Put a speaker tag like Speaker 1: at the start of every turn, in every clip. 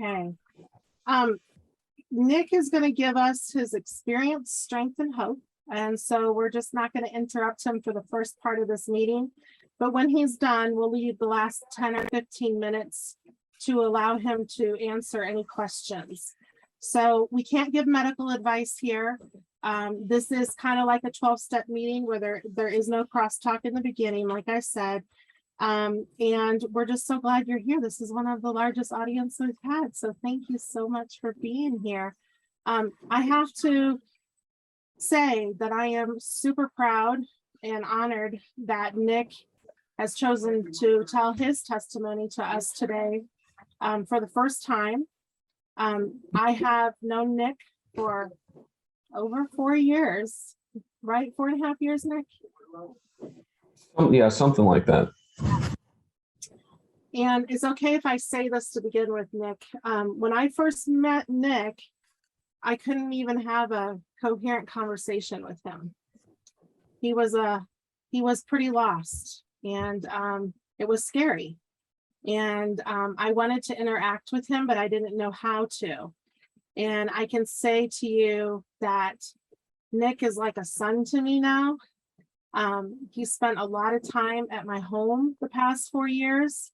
Speaker 1: Okay. Nick is going to give us his experience, strength, and hope. And so we're just not going to interrupt him for the first part of this meeting. But when he's done, we'll leave the last 10 or 15 minutes to allow him to answer any questions. So we can't give medical advice here. This is kind of like a 12-step meeting where there is no crosstalk in the beginning, like I said. And we're just so glad you're here. This is one of the largest audiences we've had. So thank you so much for being here. I have to say that I am super proud and honored that Nick has chosen to tell his testimony to us today for the first time. I have known Nick for over 4 years, right? 4.5 years, Nick?
Speaker 2: Yeah, something like that.
Speaker 1: And it's okay if I say this to begin with, Nick. When I first met Nick, I couldn't even have a coherent conversation with him. He was pretty lost, and it was scary. And I wanted to interact with him, but I didn't know how to. And I can say to you that Nick is like a son to me now. He spent a lot of time at my home the past 4 years.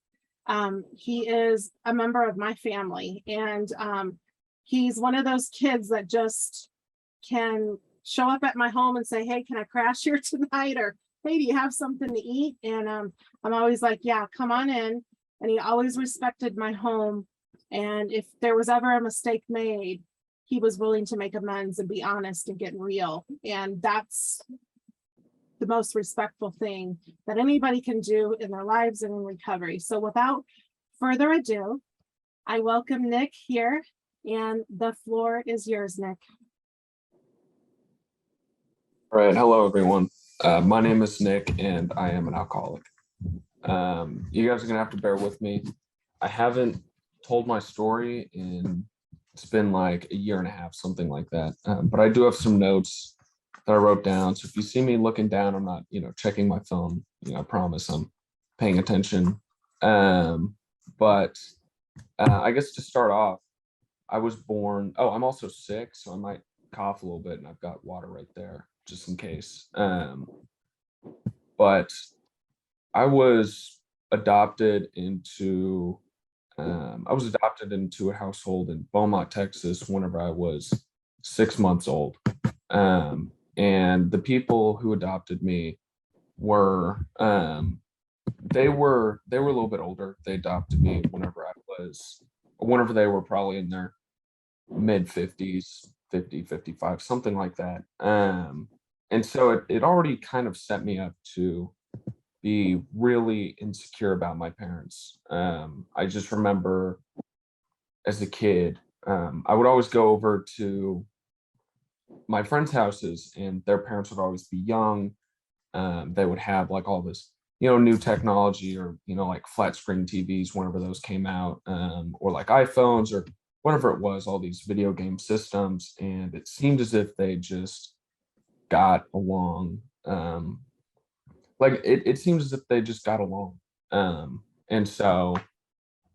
Speaker 1: He is a member of my family, and he's one of those kids that just can show up at my home and say, hey, can I crash here tonight? Or, hey, do you have something to eat? And I'm always like, yeah, come on in. And he always respected my home. And if there was ever a mistake made, he was willing to make amends and be honest and get real. And that's the most respectful thing that anybody can do in their lives and in recovery. So without further ado, I welcome Nick here, and the floor is yours, Nick.
Speaker 2: All right. Hello, everyone. My name is Nick, and I am an alcoholic. You guys are going to have to bear with me. I haven't told my story in, it's been like 1.5 years, something like that. But I do have some notes that I wrote down. So if you see me looking down, I'm not, checking my phone. I promise I'm paying attention. But I guess to start off, I was born, I'm also sick, so I might cough a little bit, and I've got water right there just in case. But I was adopted into a household in Beaumont, Texas, whenever I was 6 months old. And the people who adopted me were they were a little bit older. They adopted me whenever they were probably in their mid 50s, 50, 55, something like that. And so it already kind of set me up to be really insecure about my parents. I just remember as a kid, I would always go over to my friends' houses, and their parents would always be young. They would have like all this, new technology, or, like flat screen TVs whenever those came out, or like iPhones or whatever it was, all these video game systems. And it seemed as if they just got along. It seems as if they just got along. And so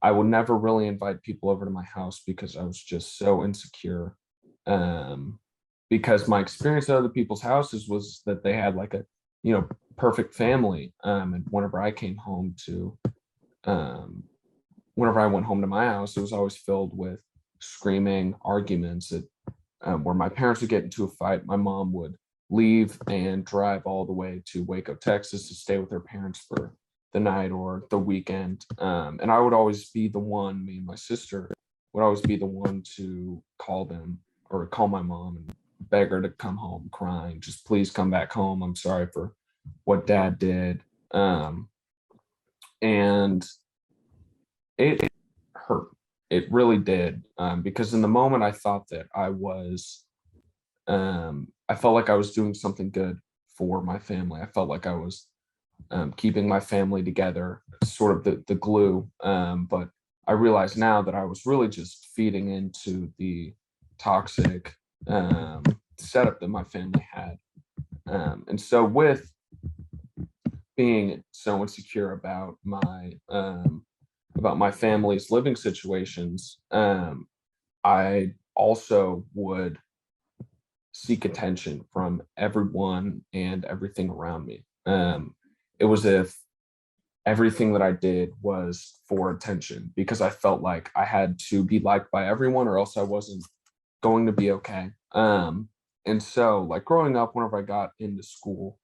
Speaker 2: I would never really invite people over to my house because I was just so insecure. Because my experience at other people's houses was that they had like a, perfect family. And whenever I went home to my house, it was always filled with screaming arguments where my parents would get into a fight. My mom would leave and drive all the way to Waco, Texas to stay with her parents for the night or the weekend. And I would always be the one, me and my sister would always be the one to call them or call my mom and beg her to come home crying, just please come back home. I'm sorry for what dad did. And it hurt. It really did. Because in the moment I thought that I felt like I was doing something good for my family. I felt like I was keeping my family together, sort of the glue. But I realize now that I was really just feeding into the toxic setup that my family had. And so with being so insecure about my about my family's living situations, I also would seek attention from everyone and everything around me. It was if everything that I did was for attention, because I felt like I had to be liked by everyone or else I wasn't going to be okay. And so like growing up, whenever I got into school,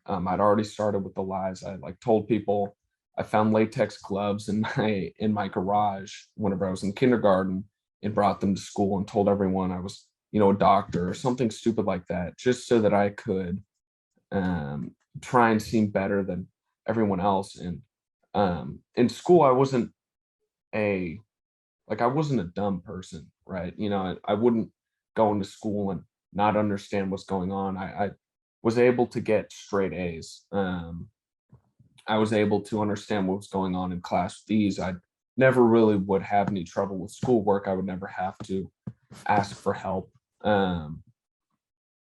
Speaker 2: I'd already started with the lies. I like told people I found latex gloves in my garage whenever I was in kindergarten and brought them to school and told everyone I was, a doctor or something stupid like that, just so that I could try and seem better than everyone else. And in school, a I wasn't a dumb person, right? I wouldn't go into school and not understand what's going on. I was able to get straight A's. I was able to understand what was going on in class with these. I never really would have any trouble with schoolwork. I would never have to ask for help.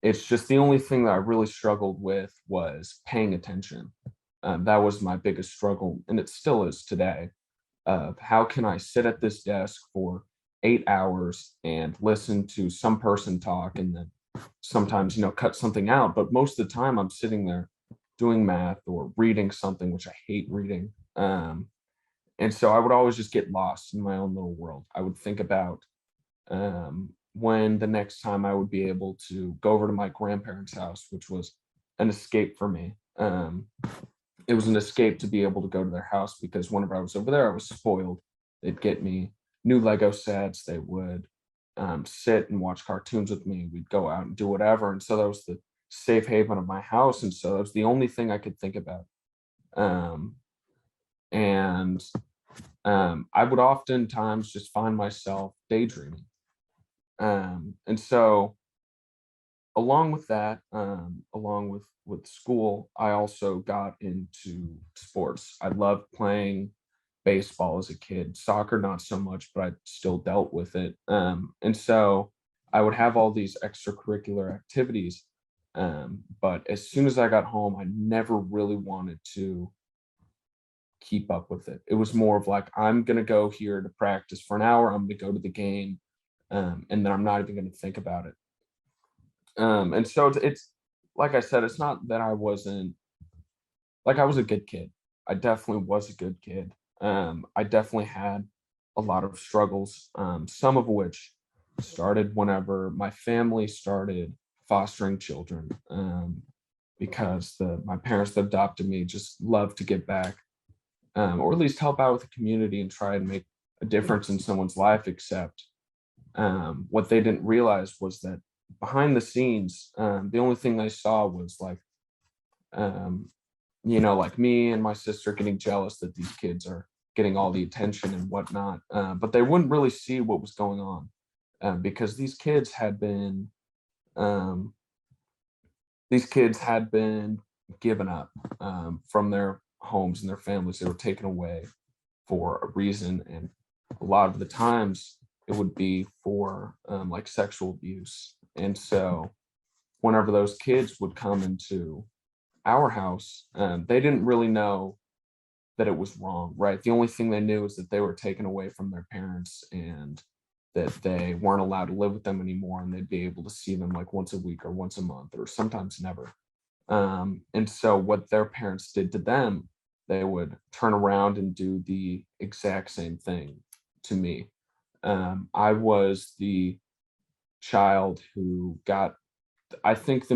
Speaker 2: It's just the only thing that I really struggled with was paying attention. That was my biggest struggle, and it still is today. Of how can I sit at this desk for 8 hours and listen to some person talk, and then sometimes cut something out, but most of the time I'm sitting there doing math or reading something, which I hate reading. And so I would always just get lost in my own little world. I would think about when the next time I would be able to go over to my grandparents' house, which was an escape for me. It was an escape to be able to go to their house, because whenever I was over there, I was spoiled. They'd get me new Lego sets. They would sit and watch cartoons with me. We'd go out and do whatever. And so that was the safe haven of my house. And so it was the only thing I could think about. And I would oftentimes just find myself daydreaming. And so along with that, along with school, I also got into sports. I loved playing baseball as a kid, soccer not so much, but I still dealt with it. And so I would have all these extracurricular activities. But as soon as I got home, I never really wanted to keep up with it. It was more of like, I'm gonna go here to practice for an hour, I'm gonna go to the game, and then I'm not even gonna think about it. And so it's like I said, it's not that I wasn't I was a good kid. I definitely was a good kid. I definitely had a lot of struggles, some of which started whenever my family started fostering children, because my parents that adopted me just loved to give back, or at least help out with the community and try and make a difference in someone's life. Except what they didn't realize was that behind the scenes, the only thing they saw was um, like me and my sister getting jealous that these kids are getting all the attention and whatnot. But they wouldn't really see what was going on, because um, these kids had been given up from their homes and their families. They were taken away for a reason, and a lot of the times it would be for sexual abuse. And so whenever those kids would come into our house, they didn't really know that it was wrong, right? The only thing they knew is that they were taken away from their parents and that they weren't allowed to live with them anymore, and they'd be able to see them like once a week or once a month or sometimes never. And so what their parents did to them, they would turn around and do the exact same thing to me. I was the child who got, I think, who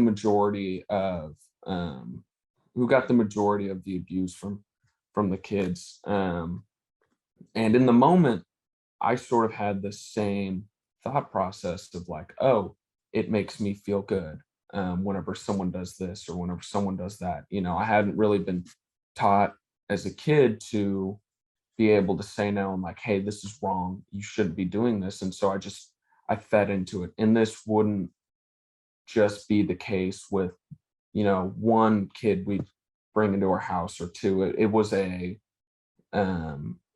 Speaker 2: got the majority of the abuse from the kids. And in the moment, I sort of had the same thought process of like, oh, it makes me feel good whenever someone does this or whenever someone does that. I hadn't really been taught as a kid to be able to say no and like, hey, this is wrong. You shouldn't be doing this. And so I fed into it. And this wouldn't just be the case with, one kid we bring into our house or two.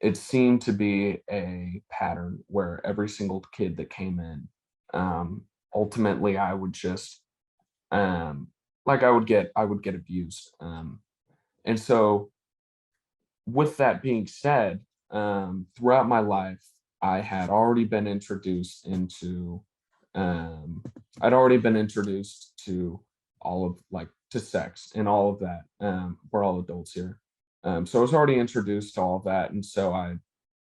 Speaker 2: It seemed to be a pattern where every single kid that came in, ultimately I would just I would get abused. And so with that being said, throughout my life, I had already been introduced into, I'd already been introduced to all of like to sex and all of that. We're all adults here. So I was already introduced to all of that. And so I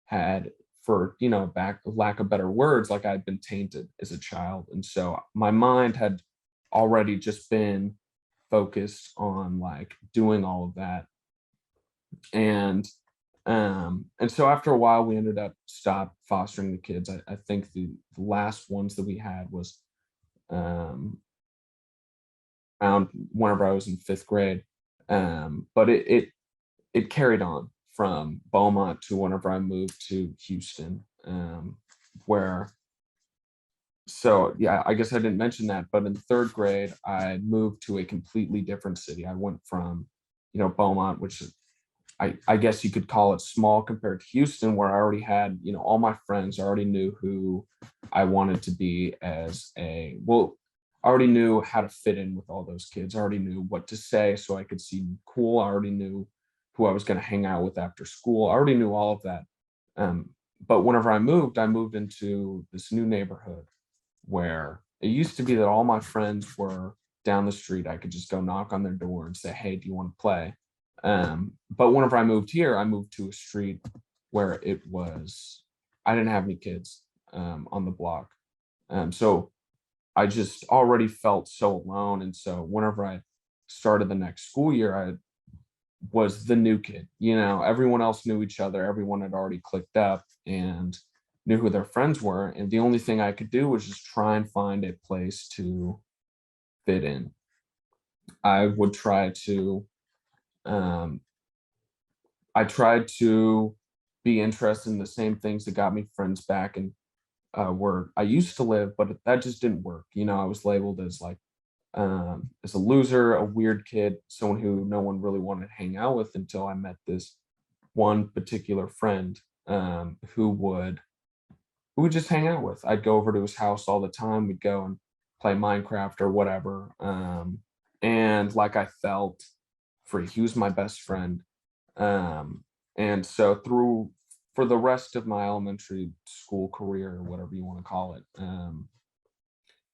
Speaker 2: had, for, lack of better words, like I'd been tainted as a child. And so my mind had already just been focused on like doing all of that. And so after a while, we ended up stop fostering the kids. I think the last ones that we had was around whenever I was in 5th grade. But it carried on from Beaumont to whenever I moved to Houston, where, so yeah, I guess I didn't mention that, but in 3rd grade, I moved to a completely different city. I went from, Beaumont, which is, I guess you could call it small compared to Houston, where I already had, all my friends. I already knew who I wanted to be I already knew how to fit in with all those kids. I already knew what to say so I could seem cool. I already knew who I was going to hang out with after school. I already knew all of that. But whenever I moved into this new neighborhood where it used to be that all my friends were down the street. I could just go knock on their door and say, "Hey, do you want to play?" But whenever I moved here, I moved to a street where I didn't have any kids on the block. So I just already felt so alone. And so whenever I started the next school year, I was the new kid. Everyone else knew each other. Everyone had already clicked up and knew who their friends were. And the only thing I could do was just try and find a place to fit in. I would try to um, I tried to be interested in the same things that got me friends back and where I used to live, but that just didn't work. I was labeled as like as a loser, a weird kid, someone who no one really wanted to hang out with until I met this one particular friend who would just hang out with. I'd go over to his house all the time. We'd go and play Minecraft or whatever. And like I felt free. He was my best friend. And so for the rest of my elementary school career, or whatever you want to call it,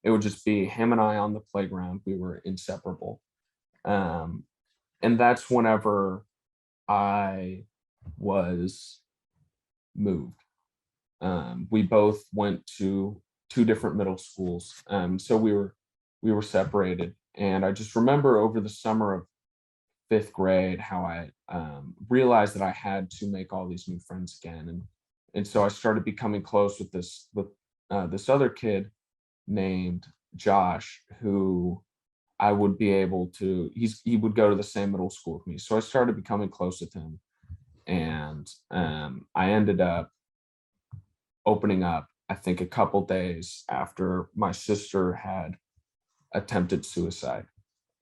Speaker 2: it would just be him and I on the playground. We were inseparable. Um, and that's whenever I was moved. We both went to 2 different middle schools. So we were separated. And I just remember over the summer of 5th grade how I realized that I had to make all these new friends again. And so I started becoming close with this other kid named Josh, who I would be able to, he would go to the same middle school with me. So I started becoming close with him. And I ended up opening up, I think, a couple days after my sister had attempted suicide.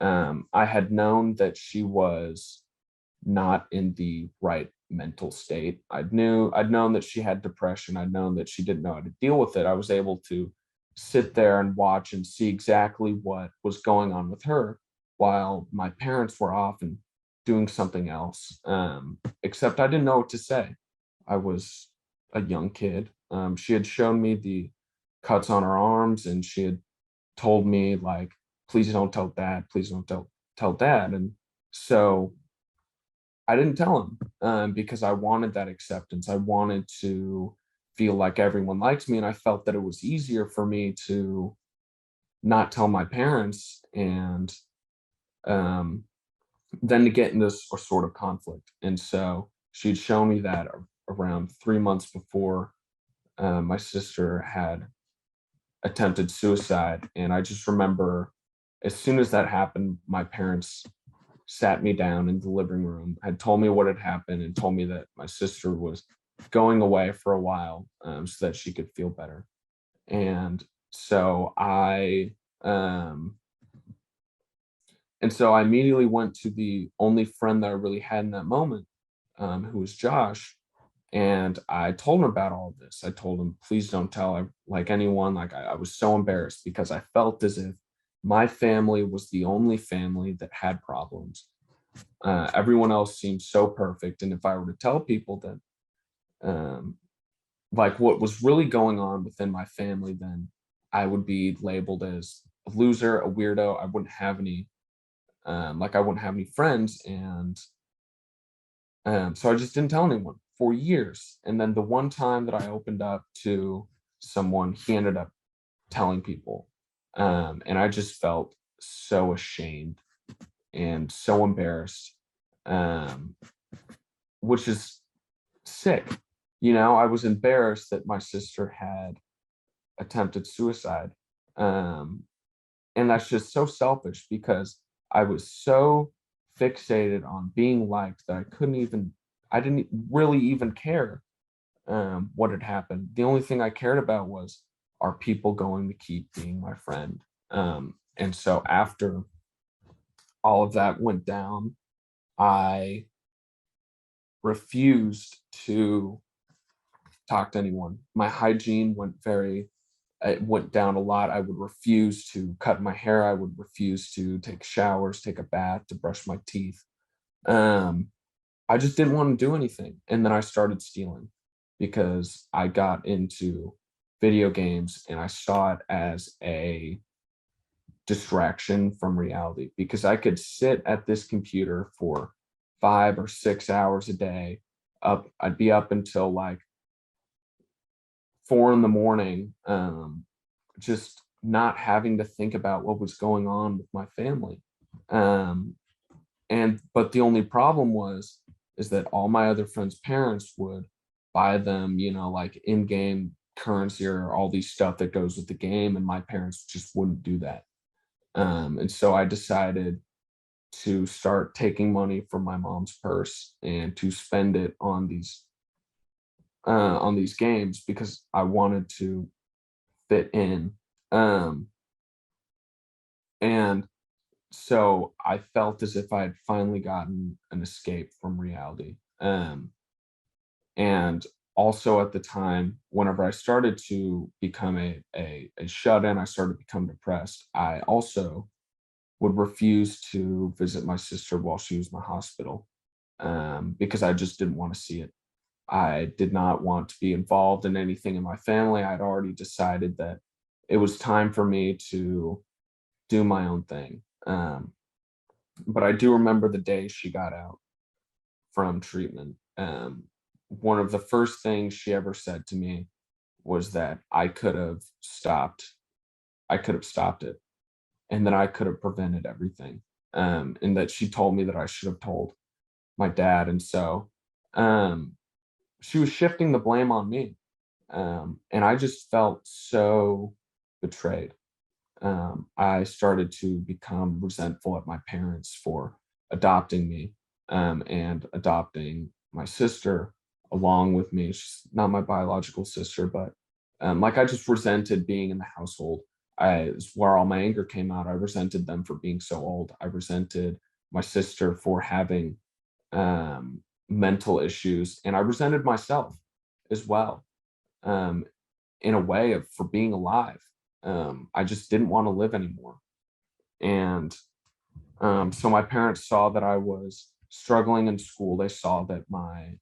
Speaker 2: I had known that she was not in the right mental state. I'd known that she had depression. I'd known that she didn't know how to deal with it. I was able to sit there and watch and see exactly what was going on with her while my parents were off and doing something else. Except I didn't know what to say. I was a young kid. She had shown me the cuts on her arms, and she had told me, like, "Please don't tell dad. Please don't tell dad." And so I didn't tell him because I wanted that acceptance. I wanted to feel like everyone likes me, and I felt that it was easier for me to not tell my parents and then to get into this sort of conflict. And so she'd shown me that around 3 months before my sister had attempted suicide. And I just remember as soon as that happened, my parents sat me down in the living room, had told me what had happened, and told me that my sister was going away for a while so that she could feel better. And so I immediately went to the only friend that I really had in that moment, who was Josh. And I told him about all of this. I told him, "Please don't tell like anyone." Like I was so embarrassed because I felt as if my family was the only family that had problems. Everyone else seemed so perfect. And if I were to tell people that like what was really going on within my family, then I would be labeled as a loser, a weirdo. I wouldn't have any, like I wouldn't have any friends. And so I just didn't tell anyone for years. And then the one time that I opened up to someone, he ended up telling people. And I just felt so ashamed and so embarrassed, um, which is sick. I was embarrassed that my sister had attempted suicide. Um, and that's just so selfish because I was so fixated on being liked that I didn't really even care what had happened. The only thing I cared about was, are people going to keep being my friend? And so after all of that went down, I refused to talk to anyone. My hygiene it went down a lot. I would refuse to cut my hair. I would refuse to take showers, take a bath, to brush my teeth. Um, I just didn't want to do anything. And then I started stealing because I got into video games and I saw it as a distraction from reality, because I could sit at this computer for 5 or 6 hours a day. I'd be up until like 4 in the morning, just not having to think about what was going on with my family. Um, but the only problem is that all my other friends' parents would buy them, like in-game currency or all these stuff that goes with the game, and my parents just wouldn't do that. And so I decided to start taking money from my mom's purse and to spend it on these games because I wanted to fit in. Um, and so I felt as if I had finally gotten an escape from reality. And also at the time, whenever I started to become a shut-in, I started to become depressed. I also would refuse to visit my sister while she was in the hospital, because I just didn't want to see it. I did not want to be involved in anything in my family. I'd already decided that it was time for me to do my own thing. But I do remember the day she got out from treatment. One of the first things she ever said to me was that I could have stopped. I could have stopped it, and that I could have prevented everything. And that she told me that I should have told my dad. And so she was shifting the blame on me. And I just felt so betrayed. I started to become resentful at my parents for adopting me, and adopting my sister along with me. She's not my biological sister, but like I just resented being in the household. It's where all my anger came out. I resented them for being so old. I resented my sister for having mental issues, and I resented myself as well, um, in a way of for being alive. I just didn't want to live anymore. And so my parents saw that I was struggling in school. They saw that my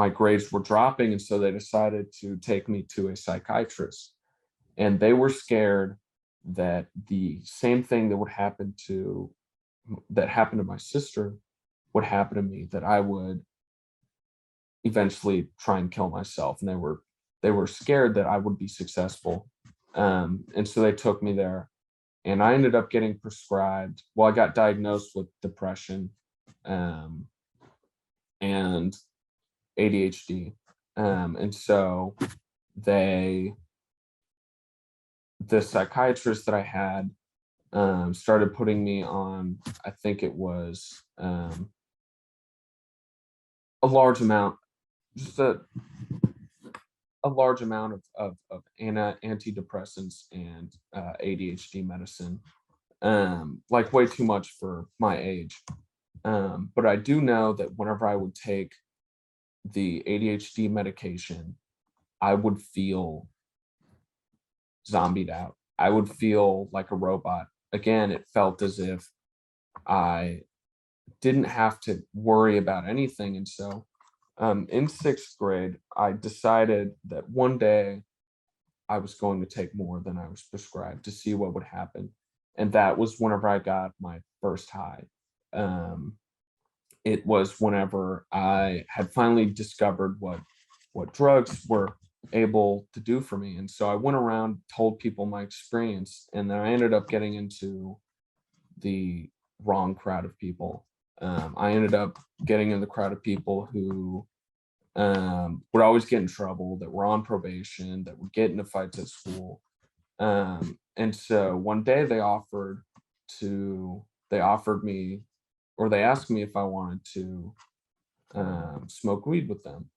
Speaker 2: grades were dropping, and so they decided to take me to a psychiatrist. And they were scared that the same thing that happened to my sister would happen to me, that I would eventually try and kill myself. And they were scared that I would be successful. And so they took me there, and I ended up getting prescribed. Well, I got diagnosed with depression, and ADHD. And so the psychiatrist that I had, started putting me on, I think it was a large amount, just a large amount of antidepressants and ADHD medicine, like way too much for my age. But I do know that whenever I would take the ADHD medication, I would feel zombied out. I would feel like a robot. Again, it felt as if I didn't have to worry about anything. And so In sixth grade, I decided that one day I was going to take more than I was prescribed to see what would happen. And that was whenever I got my first high. Um, it was whenever I had finally discovered what drugs were able to do for me. And so I went around, told people my experience, and then I ended up getting into the wrong crowd of people. I ended up getting in the crowd of people who would always get in trouble, that were on probation, that would get into fights at school. And so one day they offered me, or they asked me if I wanted to smoke weed with them.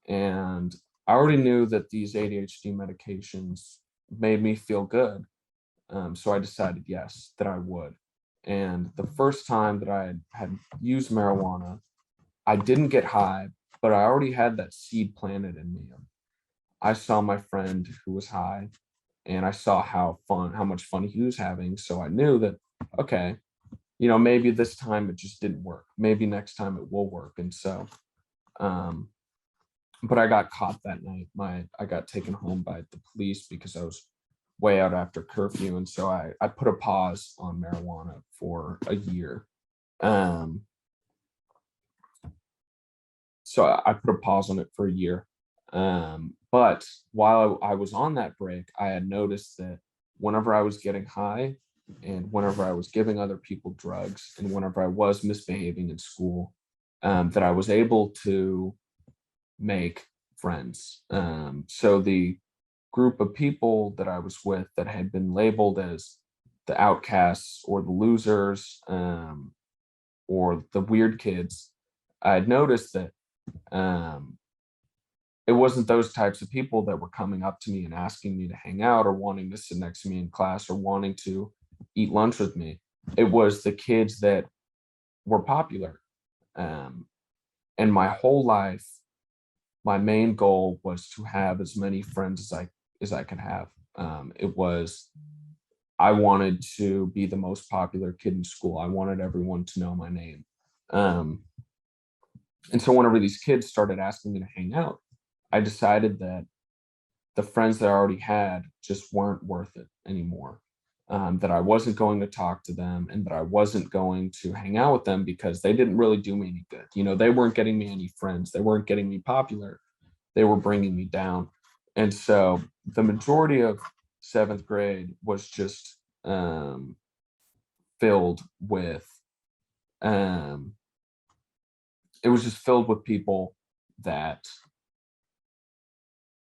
Speaker 2: And I already knew that these ADHD medications made me feel good. So I decided yes, that I would. And the first time that I had used marijuana, I didn't get high, but I already had that seed planted in me. I saw my friend who was high, and I saw how much fun he was having. So I knew that, okay, maybe this time it just didn't work. Maybe next time it will work. And so, but I got caught that night. I got taken home by the police because I was way out after curfew. And so I put a pause on marijuana for a year. So I put a pause on it for a year. But while I was on that break, I had noticed that whenever I was getting high and whenever I was giving other people drugs and whenever I was misbehaving in school, that I was able to make friends. So the group of people that I was with that had been labeled as the outcasts or the losers, or the weird kids, I had noticed that it wasn't those types of people that were coming up to me and asking me to hang out or wanting to sit next to me in class or wanting to eat lunch with me. It was the kids that were popular. And my whole life, my main goal was to have as many friends as I could have. I wanted to be the most popular kid in school. I wanted everyone to know my name. And so whenever these kids started asking me to hang out, I decided that the friends that I already had just weren't worth it anymore. That I wasn't going to talk to them and that I wasn't going to hang out with them because they didn't really do me any good. They weren't getting me any friends. They weren't getting me popular. They were bringing me down. And so the majority of seventh grade was just filled with, it was just filled with people that,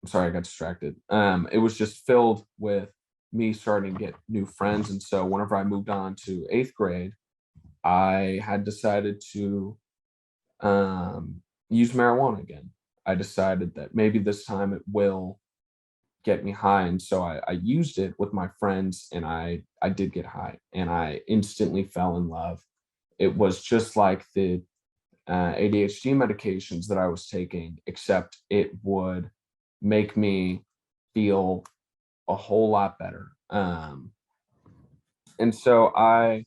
Speaker 2: I'm sorry, I got distracted. It was just filled with me starting to get new friends. And so whenever I moved on to eighth grade, I had decided to use marijuana again. I decided that maybe this time it will get me high. And so I used it with my friends and I did get high and I instantly fell in love. It was just like the ADHD medications that I was taking, except it would make me feel a whole lot better. And so I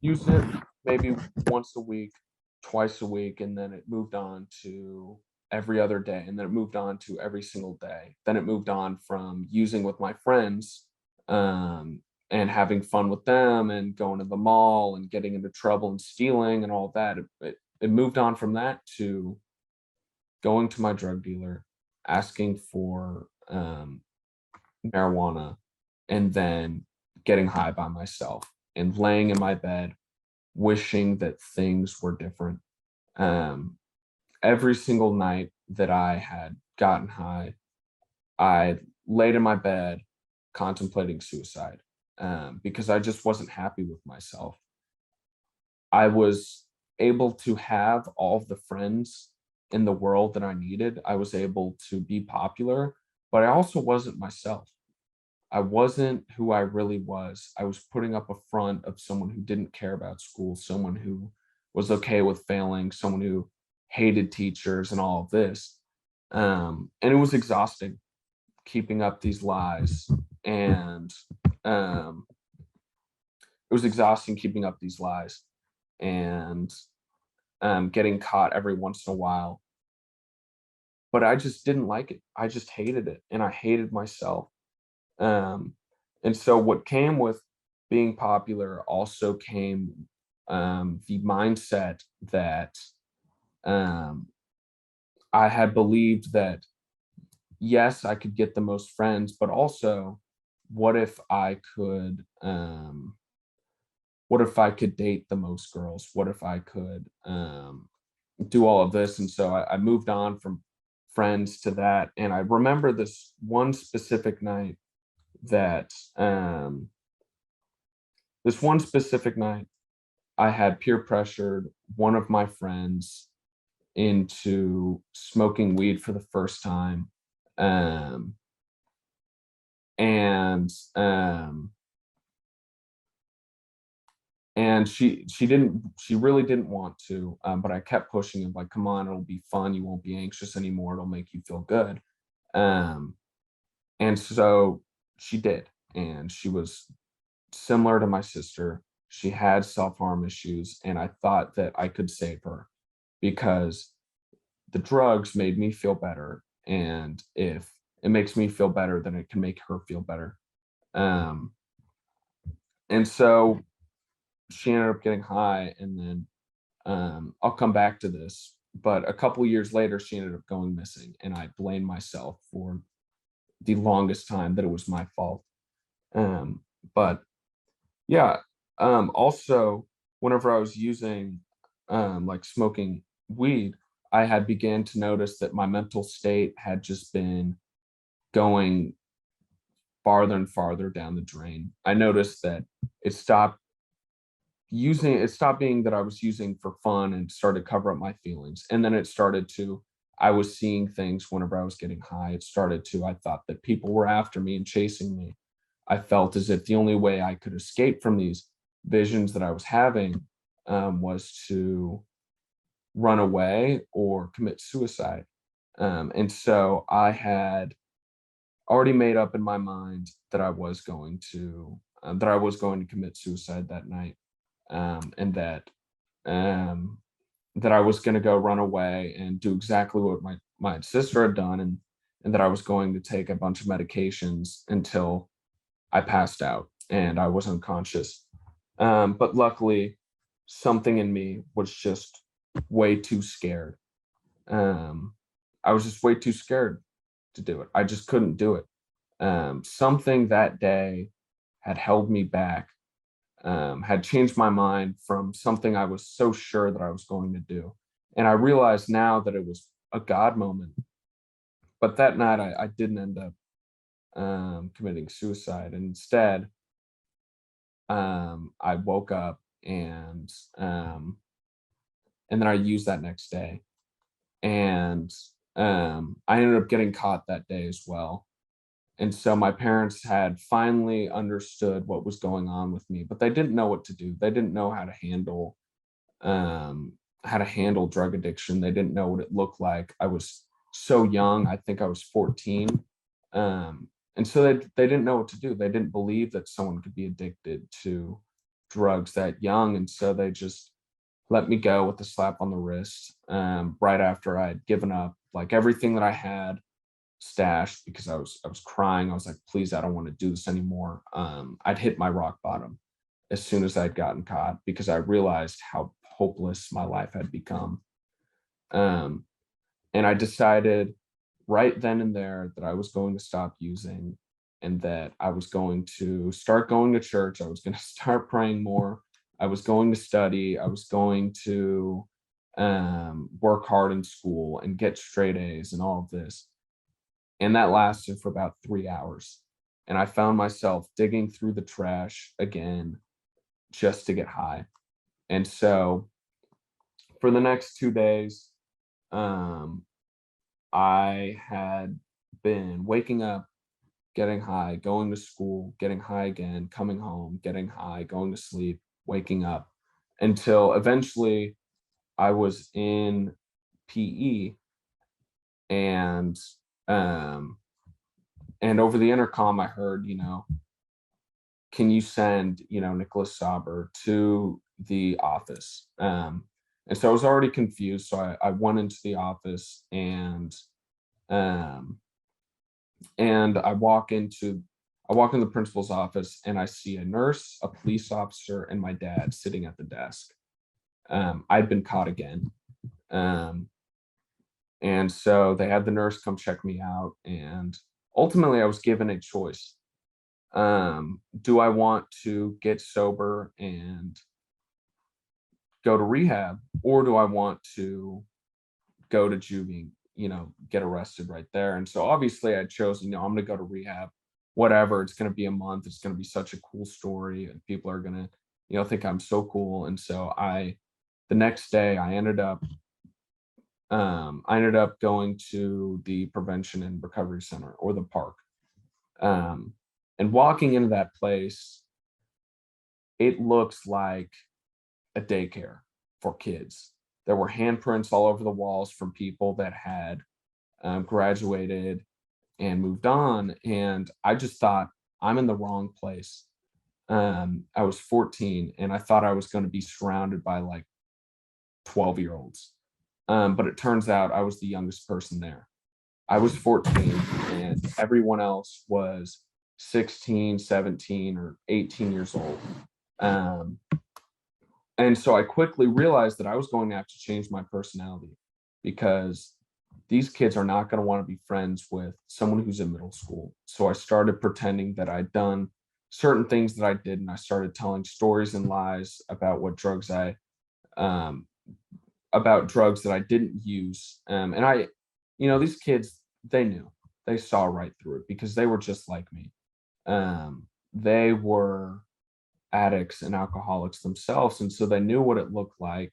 Speaker 2: used it maybe once a week, twice a week, and then it moved on to every other day, and then it moved on to every single day. Then it moved on from using with my friends, and having fun with them and going to the mall and getting into trouble and stealing and all that. It moved on from that to going to my drug dealer, asking for marijuana, and then getting high by myself and laying in my bed, wishing that things were different. Every single night that I had gotten high, I laid in my bed contemplating suicide, because I just wasn't happy with myself. I was able to have all of the friends in the world that I needed. I was able to be popular, but I also wasn't myself. I wasn't who I really was. I was putting up a front of someone who didn't care about school, someone who was okay with failing, someone who hated teachers and all of this. And it was exhausting keeping up these lies. And um, it was exhausting keeping up these lies. And getting caught every once in a while. But I just didn't like it. I just hated it, and I hated myself. Um, and so what came with being popular also came the mindset that um, I had believed that yes, I could get the most friends, but also what if I could what if I could date the most girls? What if I could do all of this? And so I moved on from friends to that. And I remember this one specific night that this one specific night I had peer pressured one of my friends into smoking weed for the first time. Um, and and she really didn't want to, but I kept pushing him, like, come on, it'll be fun, you won't be anxious anymore, it'll make you feel good. um and so she did, and she was similar to my sister. She had self-harm issues, and I thought that I could save her because the drugs made me feel better, and if it makes me feel better, then it can make her feel better. um and so she ended up getting high, and then I'll come back to this, but a couple years later, she ended up going missing, and I blamed myself for the longest time that it was my fault. Um, but yeah, also, whenever I was using, like smoking weed, I had began to notice that my mental state had just been going farther and farther down the drain. I noticed that it stopped it stopped being that I was using for fun and started to cover up my feelings. And then it started to, I was seeing things whenever I was getting high. It started to, I thought that people were after me and chasing me. I felt as if the only way I could escape from these visions that I was having was to run away or commit suicide. And so I had already made up in my mind that that I was going to commit suicide that night, and um, that I was going to go run away and do exactly what my sister had done, and that I was going to take a bunch of medications until I passed out and I was unconscious. But luckily, something in me was just way too scared. Um, I was just way too scared to do it. I just couldn't do it. Something that day had held me back, had changed my mind from something I was so sure that I was going to do. And I realize now that it was a God moment. But that night, I didn't end up committing suicide. And instead, I woke up, and then I used that next day. And I ended up getting caught that day as well. And so my parents had finally understood what was going on with me, but they didn't know what to do. They didn't know um, how to handle drug addiction. They didn't know what it looked like. I was so young. I think I was 14. And so they didn't know what to do. They didn't believe that someone could be addicted to drugs that young. And so they just let me go with a slap on the wrist, right after I had given up like everything that I had stashed, because I was crying. I was like, please, I don't want to do this anymore. I'd hit my rock bottom as soon as I'd gotten caught, because I realized how hopeless my life had become. Um, and I decided right then and there that I was going to stop using, and that I was going to start going to church. I was going to start praying more. I was going to study. I was going to work hard in school and get straight A's and all of this. And that lasted for about 3 hours. And I found myself digging through the trash again just to get high. And so for the next 2 days, um, I had been waking up, getting high, going to school, getting high again, coming home, getting high, going to sleep, waking up, until eventually I was in PE, and um and over the intercom I heard, can you send, Nicholas Sauber to the office? And so I was already confused. So I went into the office, um, and I walk in the principal's office, and I see a nurse, a police officer, and my dad sitting at the desk. I'd been caught again. Um, and so they had the nurse come check me out, and ultimately I was given a choice. Do I want to get sober and go to rehab, or do I want to go to juvie, get arrested right there? And so obviously I chose, I'm going to go to rehab, whatever. It's going to be a month. It's going to be such a cool story, and people are going to, think I'm so cool. And so the next day I ended up going to the prevention and recovery center, or the park. And walking into that place, it looks like a daycare for kids. There were handprints all over the walls from people that had graduated and moved on. And I just thought, I'm in the wrong place. I was 14, and I thought I was going to be surrounded by like 12-year-olds. But it turns out I was the youngest person there. I was 14, and everyone else was 16, 17, or 18 years old. And so I quickly realized that I was going to have to change my personality, because these kids are not going to want to be friends with someone who's in middle school. So I started pretending that I'd done certain things that I did, and I started telling stories and lies about about drugs that I didn't use. And these kids, they saw right through it, because they were just like me. They were addicts and alcoholics themselves. And so they knew what it looked like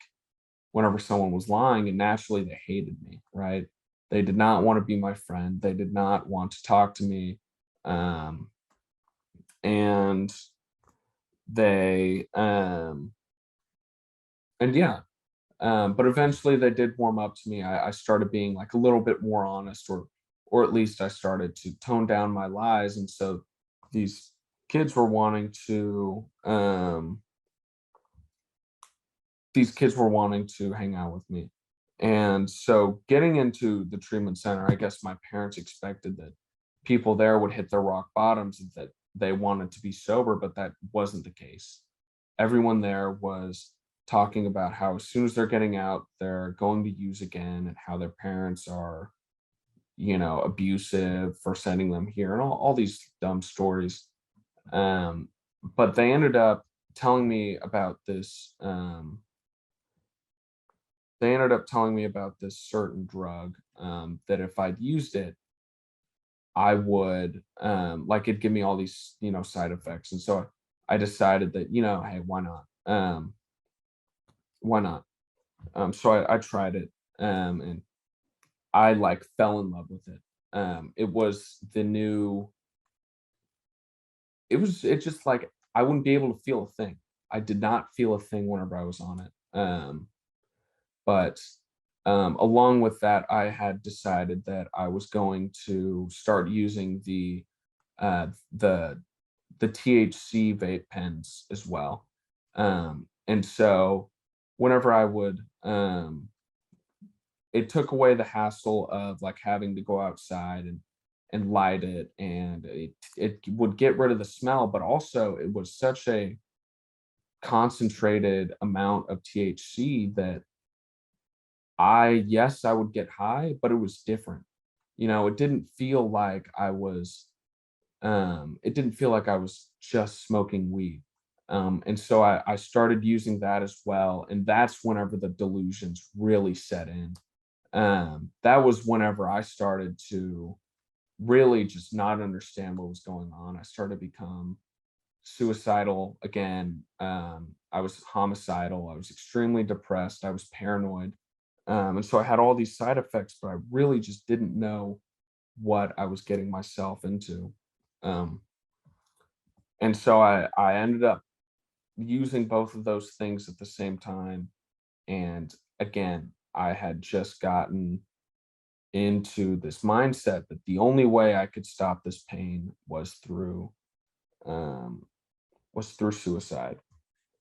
Speaker 2: whenever someone was lying, and naturally they hated me, right? They did not want to be my friend. They did not want to talk to me. And they, and yeah, but eventually they did warm up to me. I started being like a little bit more honest, or at least I started to tone down my lies. And so these kids were wanting to, hang out with me. And so getting into the treatment center, I guess my parents expected that people there would hit their rock bottoms, and that they wanted to be sober, but that wasn't the case. Everyone there was talking about how as soon as they're getting out, they're going to use again, and how their parents are, abusive for sending them here, and all these dumb stories. But they ended up telling me about this. They ended up telling me about this certain drug, that if I'd used it, I would, like, it'd give me all these, side effects. And so I decided that, hey, why not? Why not? So I tried it, and I like fell in love with it. It was the new, it just like, I wouldn't be able to feel a thing. I did not feel a thing whenever I was on it. But along with that, I had decided that I was going to start using uh, the the THC vape pens as well. And so whenever I would, it took away the hassle of like having to go outside and light it, and it would get rid of the smell, but also it was such a concentrated amount of THC that yes, I would get high, but it was different. It didn't feel like I was just smoking weed. And so I started using that as well. And that's whenever the delusions really set in. That was whenever I started to really just not understand what was going on. I started to become suicidal again. I was homicidal. I was extremely depressed. I was paranoid. And so I had all these side effects, but I really just didn't know what I was getting myself into. Um, and so I ended up using both of those things at the same time. And again, I had just gotten into this mindset that the only way I could stop this pain um, was through suicide.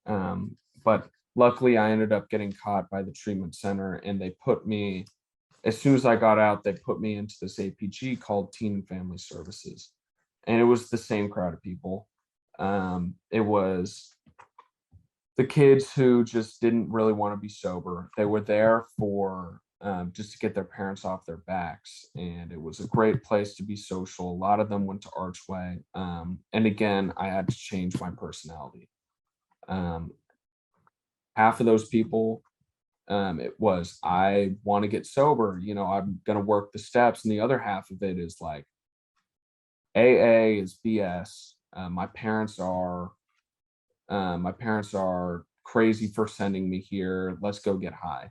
Speaker 2: But luckily I ended up getting caught by the treatment center, and they put me, as soon as I got out, they put me into this APG called Teen and Family Services. And it was the same crowd of people. It was the kids who just didn't really want to be sober. They were there for just to get their parents off their backs. And it was a great place to be social. A lot of them went to Archway. And again, I had to change my personality. Half of those people, it was, I want to get sober, I'm going to work the steps. And the other half of it is like, AA is BS. My parents are crazy for sending me here. Let's go get high.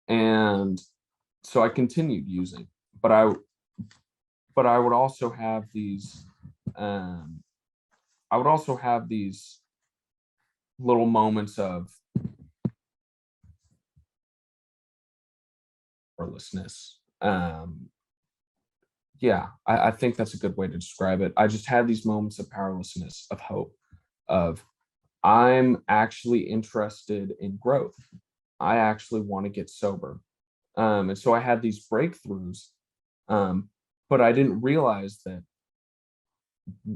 Speaker 2: And so I continued using, but I would also have these, little moments of powerlessness. Yeah, I think that's a good way to describe it. I just had these moments of powerlessness, of hope, of I'm actually interested in growth. I actually want to get sober. And so I had these breakthroughs, but I didn't realize that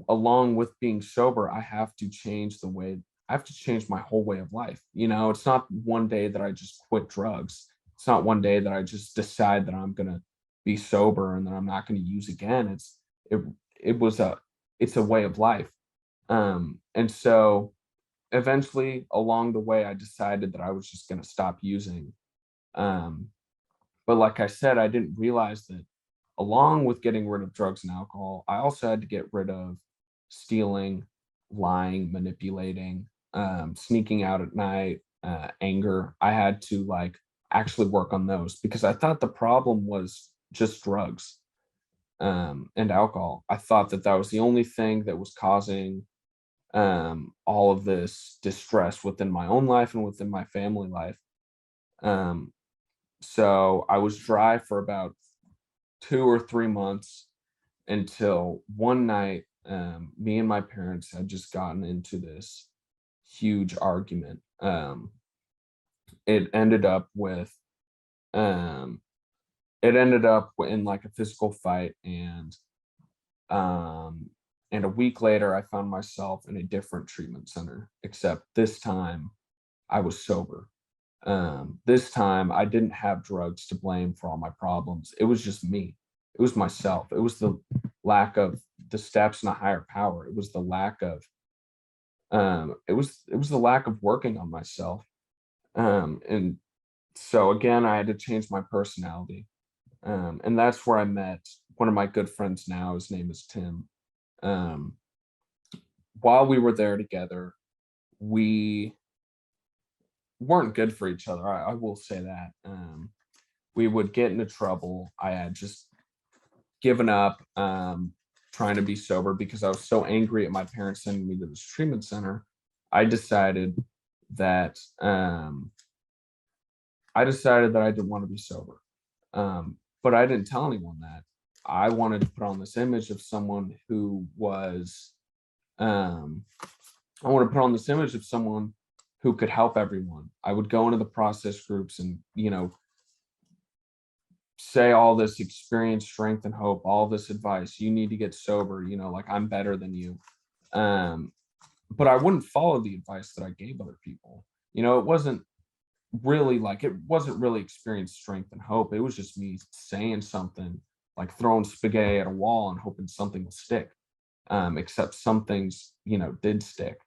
Speaker 2: along with being sober, I have to change my whole way of life. It's not one day that I just quit drugs. It's not one day that I just decide that I'm going to be sober and that I'm not going to use again. It's a way of life. And so eventually along the way, I decided that I was just going to stop using. But like I said, I didn't realize that along with getting rid of drugs and alcohol, I also had to get rid of stealing, lying, manipulating, sneaking out at night, anger. I had to actually work on those because I thought the problem was just drugs and alcohol. I thought that was the only thing that was causing all of this distress within my own life and within my family life. So I was dry for about 2 or 3 months until one night, me and my parents had just gotten into this huge argument. It ended up in like a physical fight, and a week later, I found myself in a different treatment center, except this time I was sober. This time I didn't have drugs to blame for all my problems. It was just me. It was myself. It was the lack of the steps and a higher power. It was the lack of the lack of working on myself. And so again, I had to change my personality. And that's where I met one of my good friends now. His name is Tim. While we were there together, we weren't good for each other. I will say that. We would get into trouble. I had just given up trying to be sober because I was so angry at my parents sending me to this treatment center. I decided that I didn't want to be sober. But I didn't tell anyone that. I wanted to put on this image of someone who was, who could help everyone. I would go into the process groups and, say all this experience, strength, and hope, all this advice. You need to get sober, I'm better than you. But I wouldn't follow the advice that I gave other people. It wasn't really experience, strength, and hope. It was just me saying something, like throwing spaghetti at a wall and hoping something will stick. Except some things, did stick.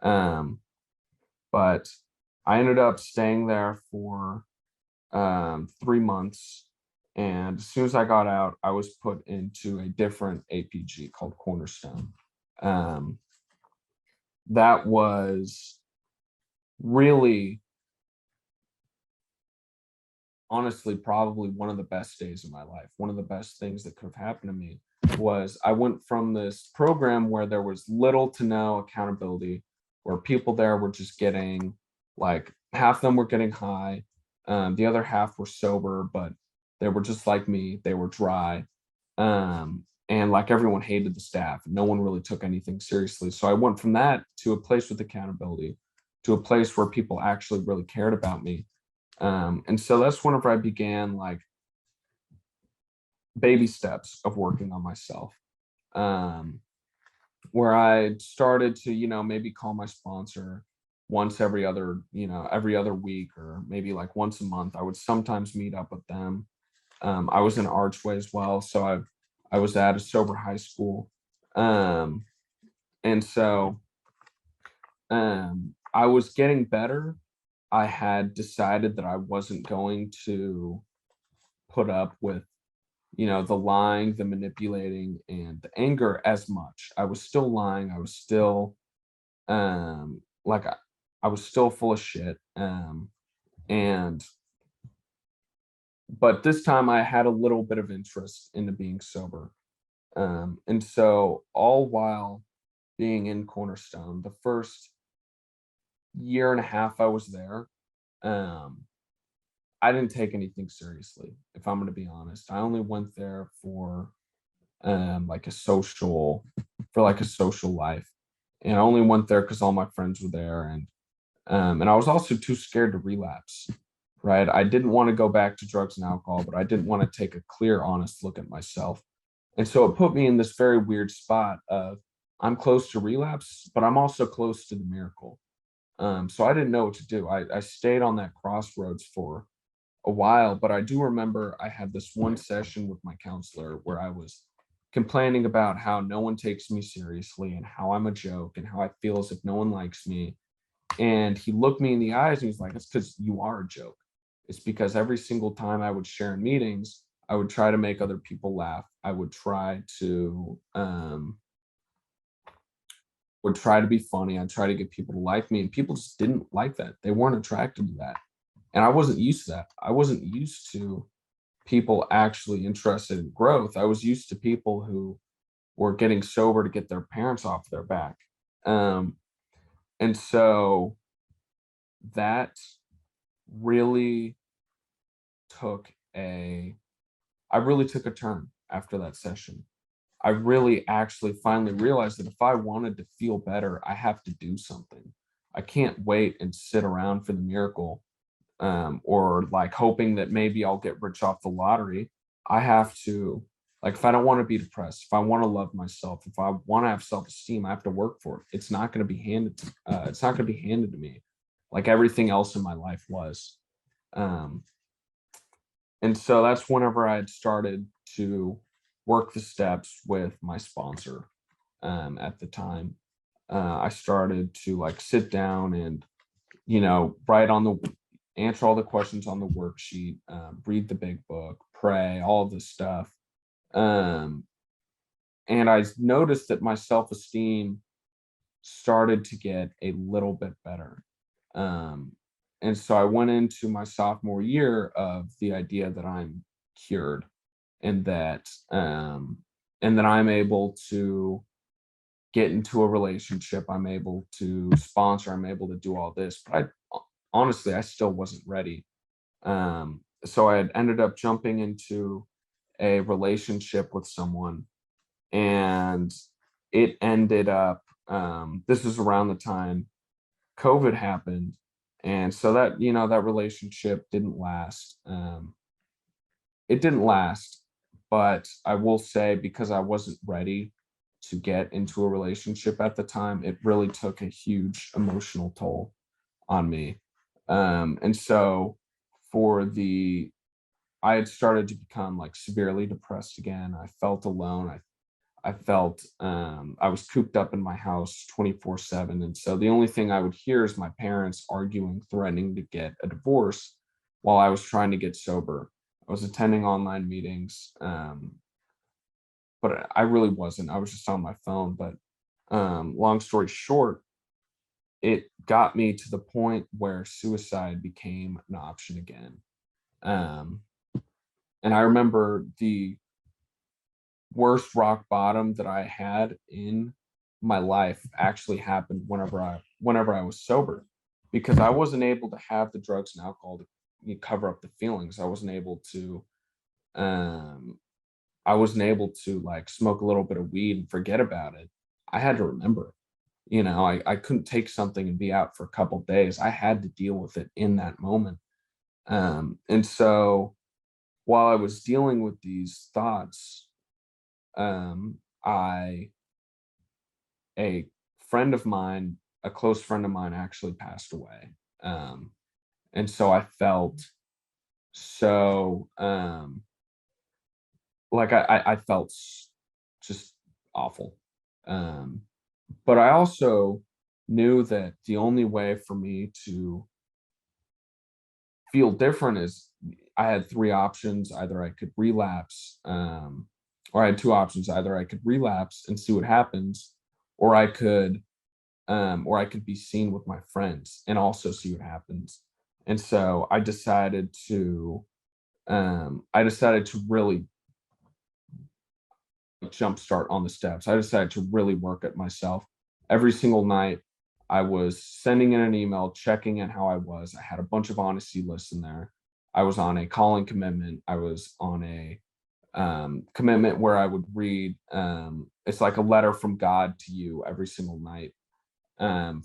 Speaker 2: But I ended up staying there for 3 months. And as soon as I got out, I was put into a different APG called Cornerstone. That was really, honestly, probably one of the best days of my life. One of the best things that could have happened to me was I went from this program where there was little to no accountability, where people there were just getting, half of them were getting high, the other half were sober, but they were just like me. They were dry. And everyone hated the staff. No one really took anything seriously. So I went from that to a place with accountability, to a place where people actually really cared about me. And so that's whenever I began like baby steps of working on myself, where I started to, maybe call my sponsor once every other week, or maybe like once a month. I would sometimes meet up with them. I was in Archway as well, so I was at a sober high school, and so I was getting better. I had decided that I wasn't going to put up with, the lying, the manipulating, and the anger as much. I was still lying. I was still like I was still full of shit. And but this time I had a little bit of interest into being sober. And so all while being in Cornerstone, the first year and a half I was there, um, I didn't take anything seriously, if I'm gonna be honest. I only went there like a social like a social life. And I only went there because all my friends were there, and I was also too scared to relapse. Right. I didn't want to go back to drugs and alcohol, but I didn't want to take a clear, honest look at myself. And so it put me in this very weird spot of I'm close to relapse, but I'm also close to the miracle. So I didn't know what to do. I stayed on that crossroads for a while, but I do remember I had this one session with my counselor where I was complaining about how no one takes me seriously and how I'm a joke and how I feel as if no one likes me. And he looked me in the eyes and he was like, "It's because you are a joke. It's because every single time I would share in meetings, I would try to make other people laugh. I would try to be funny. I'd try to get people to like me, and people just didn't like that. They weren't attracted to that. And I wasn't used to that. I wasn't used to people actually interested in growth. I was used to people who were getting sober to get their parents off their back. Um, and so that really took a I really took a turn after that session. I really actually finally realized that if I wanted to feel better, I have to do something. I can't wait and sit around for the miracle, or like hoping that maybe I'll get rich off the lottery. I have to, like, if I don't want to be depressed, if I want to love myself, if I want to have self-esteem, I have to work for it. It's not going to be handed. It's not going to be handed to me, like everything else in my life was. Um, and so that's whenever I had started to work the steps with my sponsor. At the time, I started to like sit down and write on the answer all the questions on the worksheet, read the big book, pray, all of this stuff. Um, and I noticed that my self-esteem started to get a little bit better. Um, and so I went into my sophomore year of the idea that I'm cured, and that I'm able to get into a relationship, I'm able to sponsor, I'm able to do all this. But honestly, I still wasn't ready. So I had ended up jumping into a relationship with someone, and it ended up, this was around the time COVID happened. And so that relationship didn't last. It didn't last, but I will say, because I wasn't ready to get into a relationship at the time, it really took a huge emotional toll on me. And so for the I had started to become like severely depressed again. I felt alone. I felt I was cooped up in my house 24/7. And so the only thing I would hear is my parents arguing, threatening to get a divorce while I was trying to get sober. I was attending online meetings, but I really wasn't. I was just on my phone. But long story short, it got me to the point where suicide became an option again. Um, and I remember the worst rock bottom that I had in my life actually happened whenever I was sober, because I wasn't able to have the drugs and alcohol to cover up the feelings. Um I wasn't able to like smoke a little bit of weed and forget about it. I had to remember it. I couldn't take something and be out for a couple days. I had to deal with it in that moment. And so while I was dealing with these thoughts, I a friend of mine, a close friend of mine actually passed away. And so I felt so like I felt just awful. Um, but I also knew that the only way for me to feel different is I had three options. Either I could relapse, or I had two options. Either I could relapse and see what happens, or or I could be seen with my friends and also see what happens. And so I decided to really jumpstart on the steps. I decided to really work at myself. Every single night, I was sending in an email, checking in how I was. I had a bunch of honesty lists in there. I was on a calling commitment. I was on a commitment where I would read. It's like a letter from God to you every single night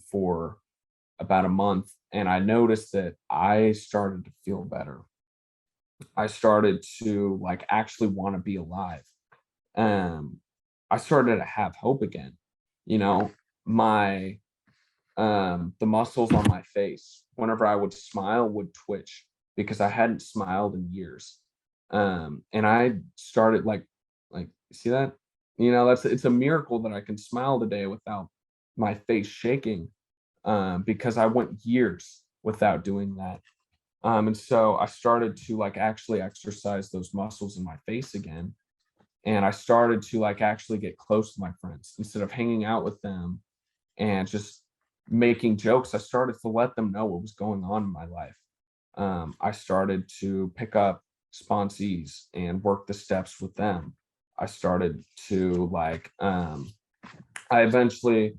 Speaker 2: for about a month. And I noticed that I started to feel better. I started to like actually want to be alive. um I started to have hope again. You know, my the muscles on my face whenever I would smile would twitch because I hadn't smiled in years. And I started like see that? It's a miracle that I can smile today without my face shaking, because I went years without doing that. And so I started to like actually exercise those muscles in my face again, and I started to like actually get close to my friends instead of hanging out with them and just making jokes. I started to let them know what was going on in my life. I started to pick up sponsees and work the steps with them. I started to I eventually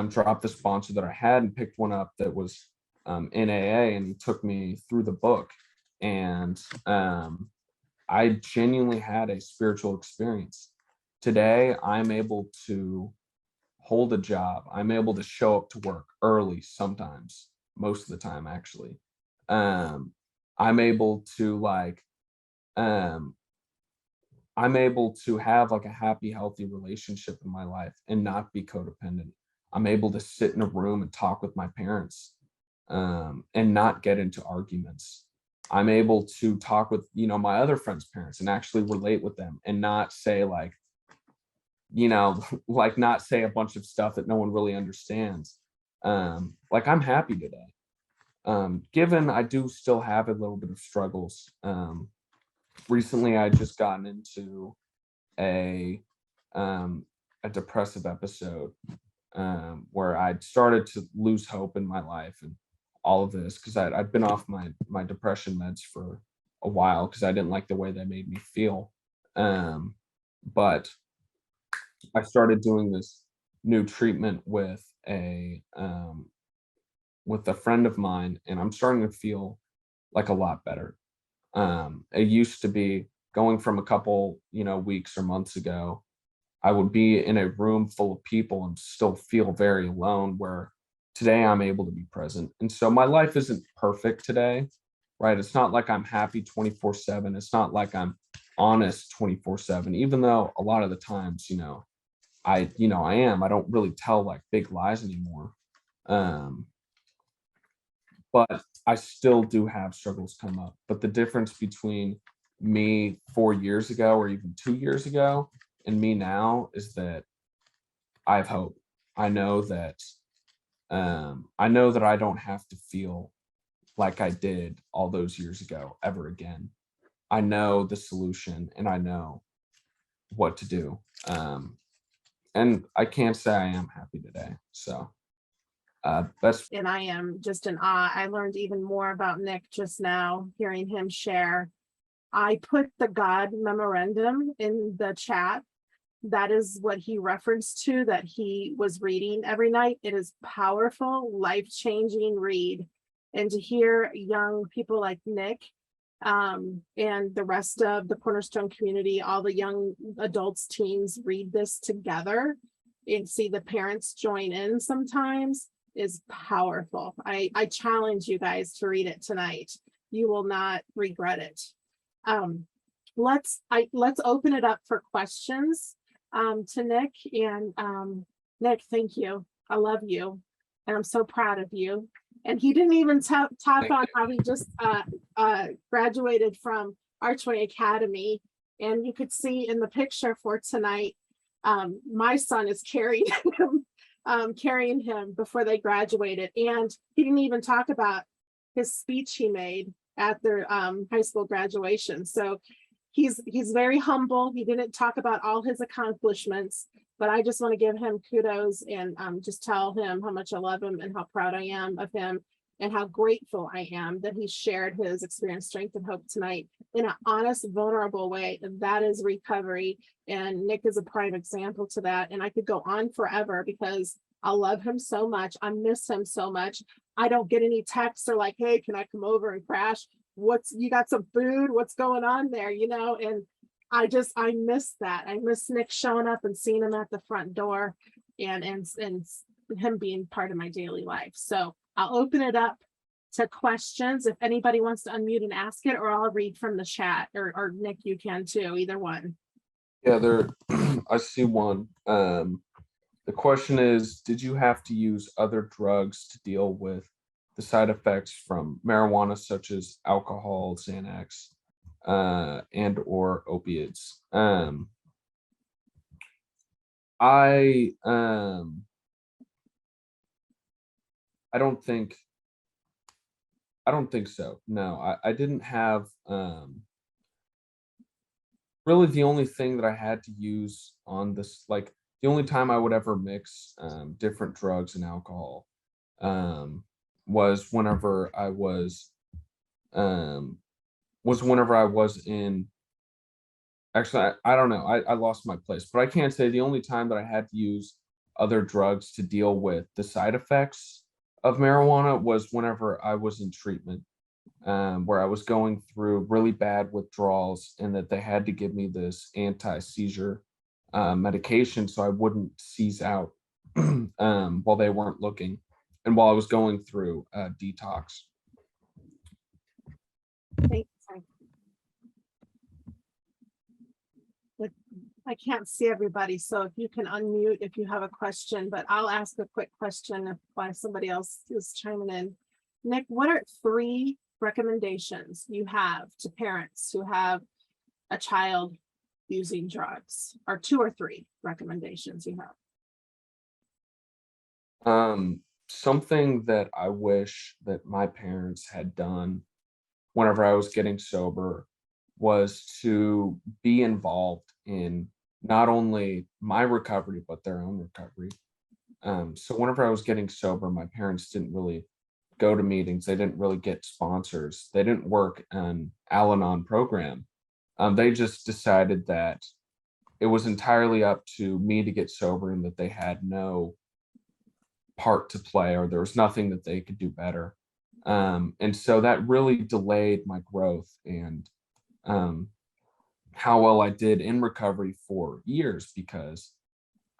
Speaker 2: dropped the sponsor that I had and picked one up that was in AA, and he took me through the book. And I genuinely had a spiritual experience. Today, I'm able to hold a job. I'm able to show up to work early sometimes, most of the time, actually. Um, I'm able to um, I'm able to have like a happy, healthy relationship in my life and not be codependent. I'm able to sit in a room and talk with my parents, and not get into arguments. I'm able to talk with, my other friends' parents and actually relate with them and not say like not say a bunch of stuff that no one really understands. Like I'm happy today. Given I do still have a little bit of struggles. Recently I just gotten into a um a depressive episode, where I'd started to lose hope in my life and all of this because I'd been off my depression meds for a while because I didn't like the way they made me feel. But I started doing this new treatment with a friend of mine, and I'm starting to feel like a lot better. It used to be going from a couple, weeks or months ago, I would be in a room full of people and still feel very alone, where today I'm able to be present. And so my life isn't perfect today, right? It's not like I'm happy 24/7. It's not like I'm honest 24/7, even though a lot of the times, I am. I don't really tell like big lies anymore. Um, but I still do have struggles come up. But the difference between me 4 years ago or even 2 years ago and me now is that I have hope. I know that I don't have to feel like I did all those years ago ever again. I know the solution and I know what to do. And I can't say I am happy today. So that's
Speaker 1: And I am just in awe. I learned even more about Nick just now, hearing him share. I put the God memorandum in the chat. That is what he referenced to, that he was reading every night. It is powerful, life-changing read. And to hear young people like Nick, and the rest of the Cornerstone community, all the young adults, teens read this together, and see the parents join in sometimes is powerful. I challenge you guys to read it tonight. You will not regret it. Let's open it up for questions to Nick. And Nick, thank you. I love you. And I'm so proud of you. And he didn't even talk on how he just graduated from Archway Academy. And you could see in the picture for tonight, my son is carrying him before they graduated. And he didn't even talk about his speech he made at their high school graduation. So he's very humble. He didn't talk about all his accomplishments, but I just want to give him kudos and just tell him how much I love him and how proud I am of him and how grateful I am that he shared his experience, strength, and hope tonight in an honest, vulnerable way. And that is recovery. And Nick is a prime example to that. And I could go on forever because I love him so much. I miss him so much. I don't get any texts or like, hey, can I come over and crash? You got some food? What's going on there? You know, and I miss that. I miss Nick showing up and seeing him at the front door and him being part of my daily life. So I'll open it up to questions if anybody wants to unmute and ask it, or I'll read from the chat, or Nick, you can too, either one.
Speaker 2: Yeah, I see one. The question is, did you have to use other drugs to deal with the side effects from marijuana, such as alcohol, Xanax, and or opiates? I don't think so. No, I didn't have really. The only thing that I had to use on this, like the only time I would ever mix different drugs and alcohol was whenever I was in, actually, I don't know, I lost my place, but I can't say the only time that I had to use other drugs to deal with the side effects of marijuana was whenever I was in treatment, where I was going through really bad withdrawals and that they had to give me this anti-seizure medication so I wouldn't seize out while they weren't looking and while I was going through detox.
Speaker 1: Thanks. I can't see everybody, so if you can unmute if you have a question, but I'll ask a quick question while somebody else is chiming in. Nick, what are 3 recommendations you have to parents who have a child using drugs, or 2 or 3 recommendations you have?
Speaker 2: Something that I wish that my parents had done whenever I was getting sober was to be involved in not only my recovery, but their own recovery. So whenever I was getting sober, my parents didn't really go to meetings. They didn't really get sponsors. They didn't work an Al-Anon program. They just decided that it was entirely up to me to get sober and that they had no part to play, or there was nothing that they could do better. And so that really delayed my growth and how well I did in recovery for years, because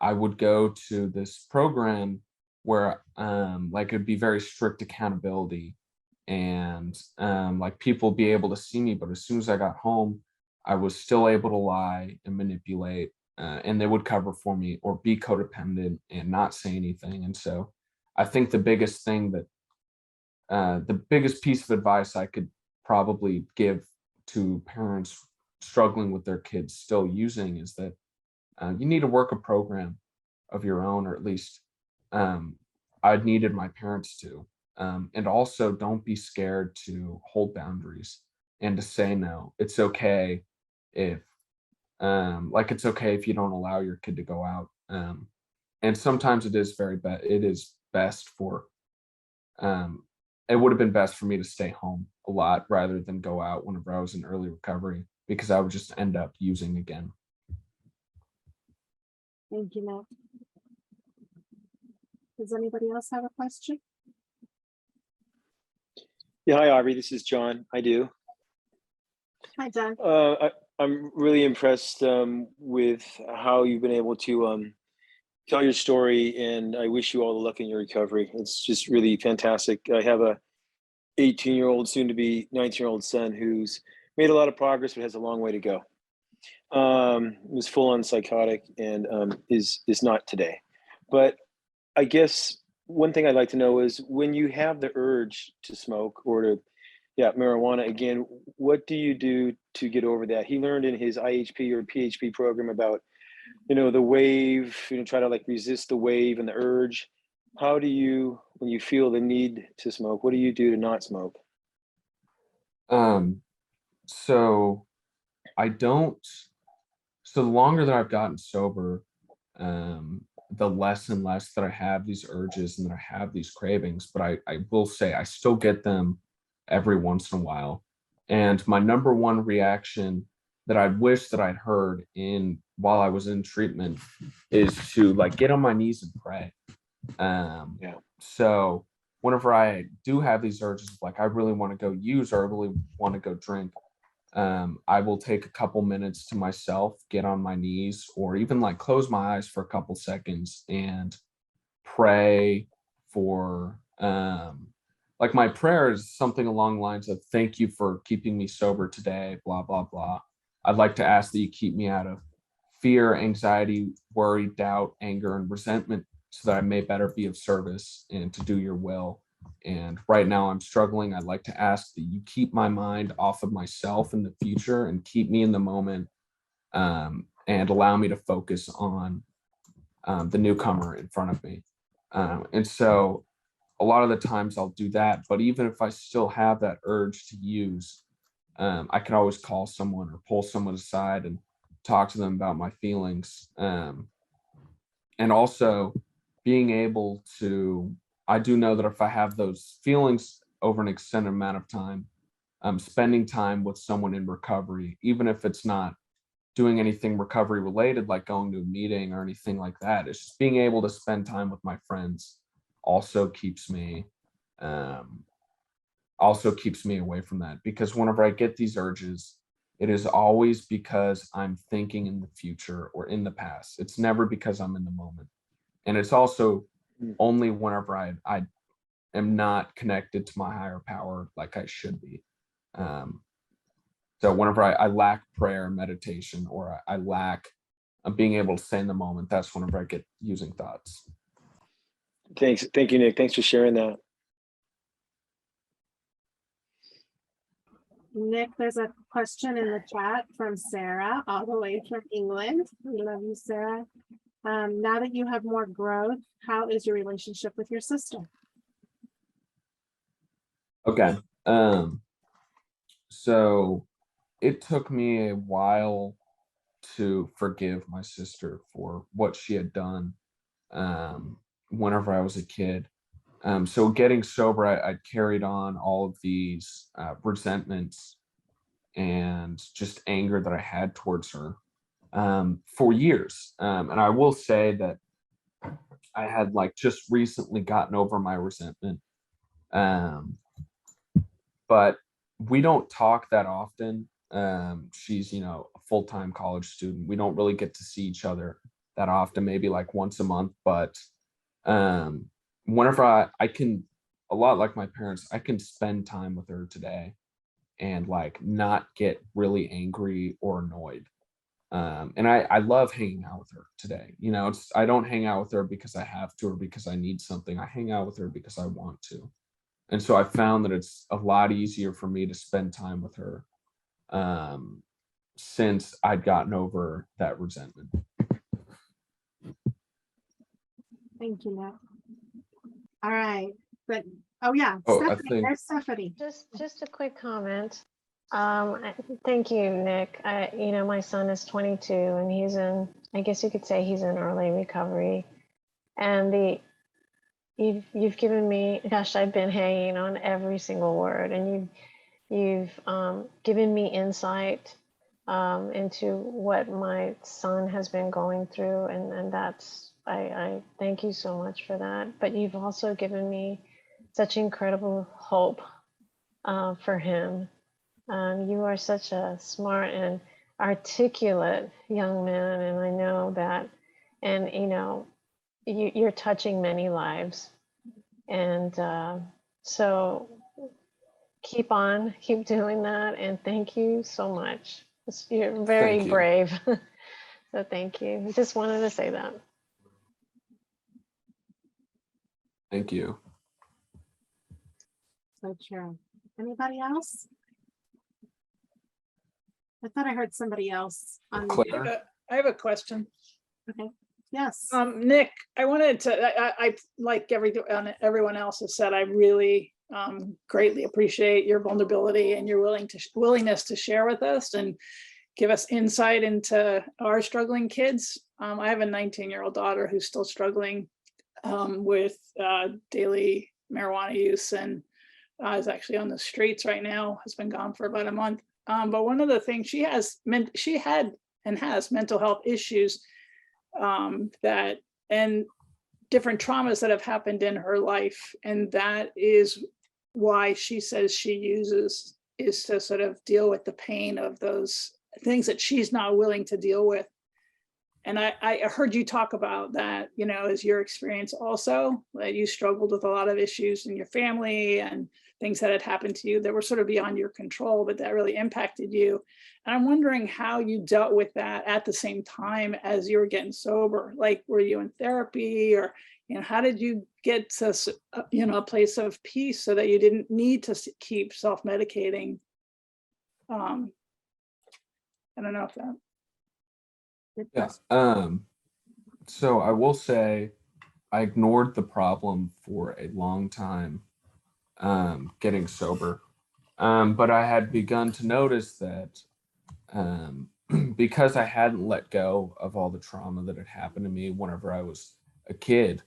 Speaker 2: I would go to this program where like it'd be very strict accountability and like people be able to see me, but as soon as I got home, I was still able to lie and manipulate, and they would cover for me or be codependent and not say anything. And so I think the biggest thing that the biggest piece of advice I could probably give to parents struggling with their kids still using is that you need to work a program of your own, or at least I'd needed my parents to. And also, don't be scared to hold boundaries and to say no. It's okay if it's okay if you don't allow your kid to go out. And sometimes it is it is best for it would have been best for me to stay home a lot rather than go out whenever I was in early recovery, because I would just end up using again.
Speaker 1: Thank you, Nick. Does anybody else have a question?
Speaker 3: Yeah, hi, Aubrey. This is John. I do.
Speaker 1: Hi, John.
Speaker 3: I'm really impressed with how you've been able to tell your story, and I wish you all the luck in your recovery. It's just really fantastic. I have a 18-year-old, soon to be 19-year-old son who's made a lot of progress, but has a long way to go. Was full on psychotic and is not today. But I guess one thing I'd like to know is when you have the urge to smoke or to, yeah, marijuana again, what do you do to get over that? He learned in his IHP or PHP program about, the wave, try to like resist the wave and the urge. How do you, when you feel the need to smoke, what do you do to not smoke?
Speaker 2: So I don't, so the longer that I've gotten sober, the less and less that I have these urges and that I have these cravings, but I will say I still get them every once in a while. And my number one reaction that I wish that I'd heard in while I was in treatment is to like get on my knees and pray.
Speaker 3: Yeah.
Speaker 2: So whenever I do have these urges, like I really want to go use or I really want to go drink, I will take a couple minutes to myself, get on my knees, or even like close my eyes for a couple seconds and pray for like my prayer is something along the lines of thank you for keeping me sober today, blah, blah, blah. I'd like to ask that you keep me out of fear, anxiety, worry, doubt, anger, and resentment so that I may better be of service and to do your will. And right now I'm struggling. I'd like to ask that you keep my mind off of myself in the future and keep me in the moment, and allow me to focus on the newcomer in front of me. And so a lot of the times I'll do that. But even if I still have that urge to use, I can always call someone or pull someone aside and talk to them about my feelings. And also being able to, I do know that if I have those feelings over an extended amount of time, spending time with someone in recovery, even if it's not doing anything recovery related, like going to a meeting or anything like that, it's just being able to spend time with my friends also keeps me away from that. Because whenever I get these urges, it is always because I'm thinking in the future or in the past. It's never because I'm in the moment. And it's also only whenever I am not connected to my higher power like I should be. So whenever I lack prayer, meditation, or I lack being able to stay in the moment, that's whenever I get using thoughts.
Speaker 3: Thanks. Thank you, Nick. Thanks for sharing that.
Speaker 1: Nick, there's a question in the chat from Sarah, all the way from England. We love you, Sarah. Now that you have more growth, how is your relationship with your sister?
Speaker 2: Okay. So it took me a while to forgive my sister for what she had done whenever I was a kid. So getting sober, I carried on all of these resentments and just anger that I had towards her for years. And I will say that I had like just recently gotten over my resentment. But we don't talk that often. She's, a full-time college student. We don't really get to see each other that often, maybe like once a month. But whenever I can, a lot like my parents, I can spend time with her today and like not get really angry or annoyed. And I love hanging out with her today. I don't hang out with her because I have to or because I need something. I hang out with her because I want to. And so I found that it's a lot easier for me to spend time with her since I'd gotten over that resentment.
Speaker 1: Thank you, Nick. All right, but yeah,
Speaker 2: Oh,
Speaker 1: Stephanie, there's Stephanie.
Speaker 4: Just a quick comment. Thank you, Nick. My son is 22 and he's in, I guess you could say he's in early recovery. And you've given me, gosh, I've been hanging on every single word, and you've given me insight into what my son has been going through, and that's, I thank you so much for that. But you've also given me such incredible hope for him. You are such a smart and articulate young man, and I know that. And you're touching many lives. And so keep on, keep doing that. And thank you so much. You're very
Speaker 2: Thank you.
Speaker 4: brave. So thank you. I just wanted to say that.
Speaker 2: Thank you.
Speaker 1: So true. Anybody else? I thought I heard somebody else on.
Speaker 2: Claire?
Speaker 5: I have a question.
Speaker 1: Okay. Yes.
Speaker 5: Nick, I wanted to, I like everyone else has said, I really greatly appreciate your vulnerability and your willingness to share with us and give us insight into our struggling kids. I have a 19-year-old daughter who's still struggling with daily marijuana use and is actually on the streets right now, has been gone for about a month. But one of the things she had and has mental health issues that and different traumas that have happened in her life. And that is why she says she uses is to sort of deal with the pain of those things that she's not willing to deal with. And I heard you talk about that, you know, as your experience also, that you struggled with a lot of issues in your family and things that had happened to you that were sort of beyond your control, but that really impacted you. And I'm wondering how you dealt with that at the same time as you were getting sober. Like, were you in therapy, or, you know, how did you get to, you know, a place of peace so that you didn't need to keep self-medicating? I don't know if that.
Speaker 2: Yeah. So I will say I ignored the problem for a long time, getting sober. But I had begun to notice that because I hadn't let go of all the trauma that had happened to me whenever I was a kid,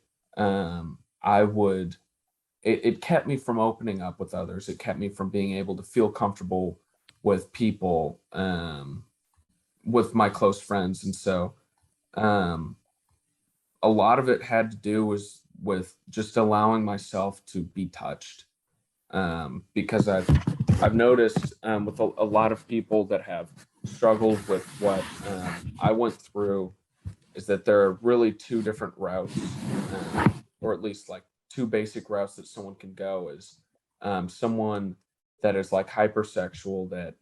Speaker 2: it kept me from opening up with others. It kept me from being able to feel comfortable with people, with my close friends. And so a lot of it had to do with just allowing myself to be touched, because I've noticed with a lot of people that have struggled with what I went through, is that there are really two different routes, or at least like two basic routes that someone can go. Is someone that is like hypersexual, that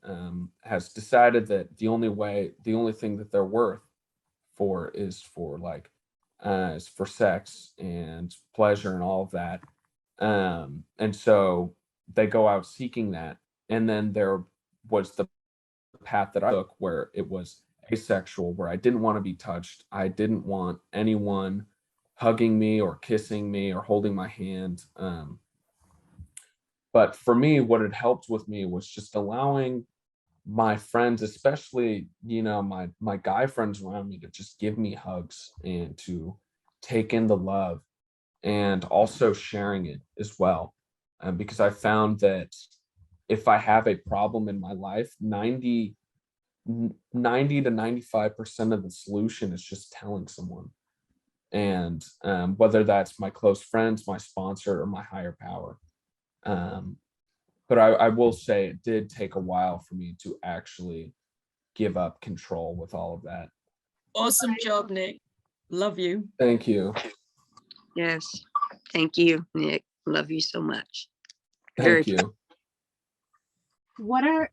Speaker 2: has decided that the only thing that they're worth for is for sex and pleasure and all of that. And so they go out seeking that. And then there was the path that I took, where it was asexual, where I didn't want to be touched. I didn't want anyone hugging me or kissing me or holding my hand. But for me, what had helped with me was just allowing my friends, especially, you know, my guy friends around me, to just give me hugs and to take in the love, and also sharing it as well. Because I found that if I have a problem in my life, 90 to 95% of the solution is just telling someone. And whether that's my close friends, my sponsor, or my higher power. But I will say it did take a while for me to actually give up control with all of that.
Speaker 6: Awesome job, Nick. Love you.
Speaker 2: Thank you.
Speaker 7: Yes. Thank you, Nick. Love you so much.
Speaker 2: Thank you.
Speaker 1: What are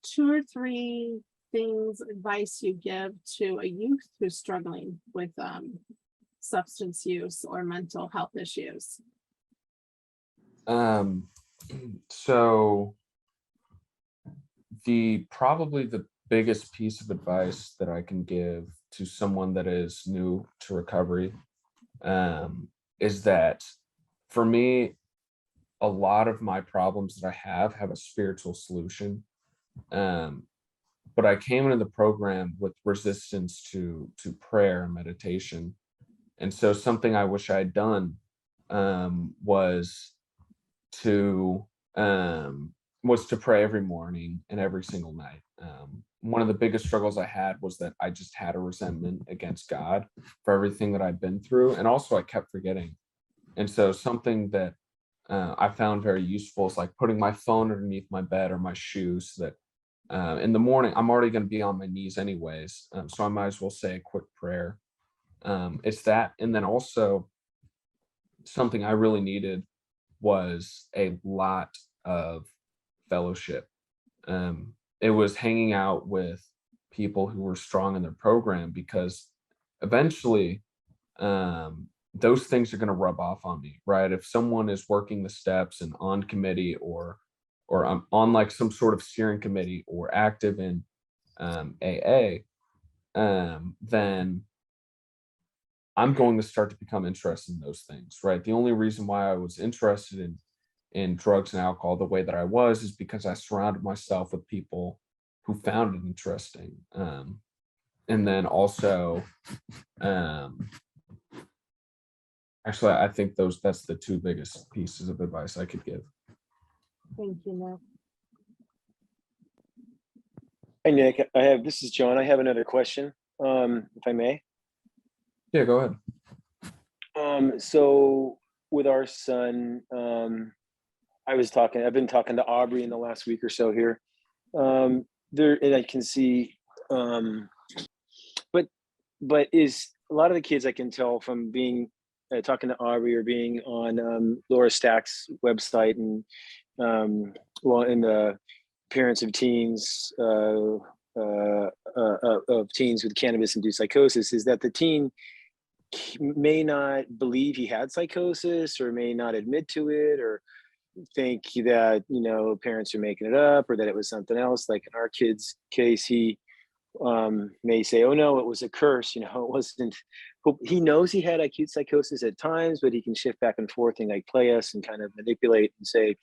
Speaker 1: 2 or 3 things, advice you give to a youth who's struggling with substance use or mental health issues?
Speaker 2: So probably the biggest piece of advice that I can give to someone that is new to recovery, is that for me, a lot of my problems that I have a spiritual solution. But I came into the program with resistance to prayer and meditation. And so something I wish I had done was to pray every morning and every single night. One of the biggest struggles I had was that I just had a resentment against God for everything that I'd been through. And also I kept forgetting. And so something that I found very useful is like putting my phone underneath my bed or my shoes, so that in the morning, I'm already going to be on my knees anyways. So I might as well say a quick prayer. It's that, and then also something I really needed was a lot of fellowship. It was hanging out with people who were strong in their program, because eventually those things are going to rub off on me, right? If someone is working the steps and on committee, or I'm on like some sort of steering committee or active in AA, then I'm going to start to become interested in those things, right? The only reason why I was interested in drugs and alcohol the way that I was is because I surrounded myself with people who found it interesting. And then also, actually, I think that's the two biggest pieces of advice I could give.
Speaker 1: Thank you, Nick.
Speaker 3: Hi, Nick. This is John. I have another question, if I may.
Speaker 2: Yeah, go ahead.
Speaker 3: So with our son, I've been talking to Aubrey in the last week or so here. And I can see, but is a lot of the kids, I can tell from being talking to Aubrey or being on Laura Stack's website, and in the parents of teens of teens with cannabis-induced psychosis, is that the teen may not believe he had psychosis, or may not admit to it, or think that parents are making it up, or that it was something else. Like in our kid's case, he may say, "Oh no, it was a curse." It wasn't. He knows he had acute psychosis at times, but he can shift back and forth and like play us and kind of manipulate and say,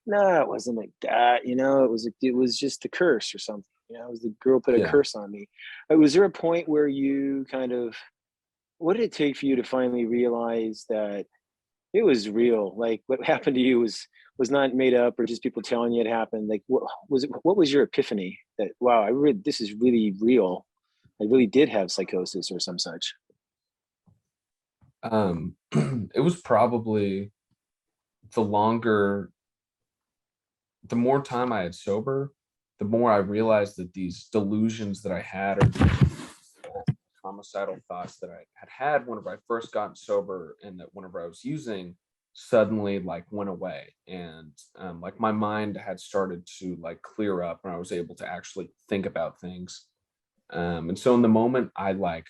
Speaker 3: "No, it wasn't like that. It was just a curse or something. It was the girl put a curse on me." Was there a point where you kind of, what did it take for you to finally realize that it was real? Like what happened to you was not made up, or just people telling you it happened? Like what was your epiphany that, wow, this is really real. I really did have psychosis or some such?
Speaker 2: It was probably the more time I had sober, the more I realized that these delusions that I had, or homicidal thoughts that I had whenever I first got sober, and that whenever I was using, suddenly like went away. And like my mind had started to like clear up, and I was able to actually think about things. And so in the moment, I like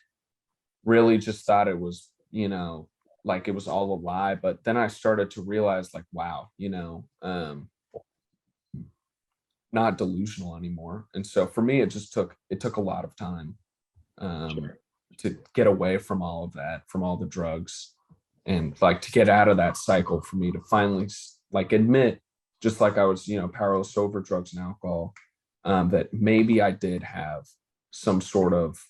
Speaker 2: really just thought it was, like it was all a lie. But then I started to realize, like, wow, not delusional anymore. And so for me, it took a lot of time to get away from all of that, from all the drugs, and like to get out of that cycle, for me to finally like admit, just like I was, powerless over drugs and alcohol, that maybe I did have some sort of,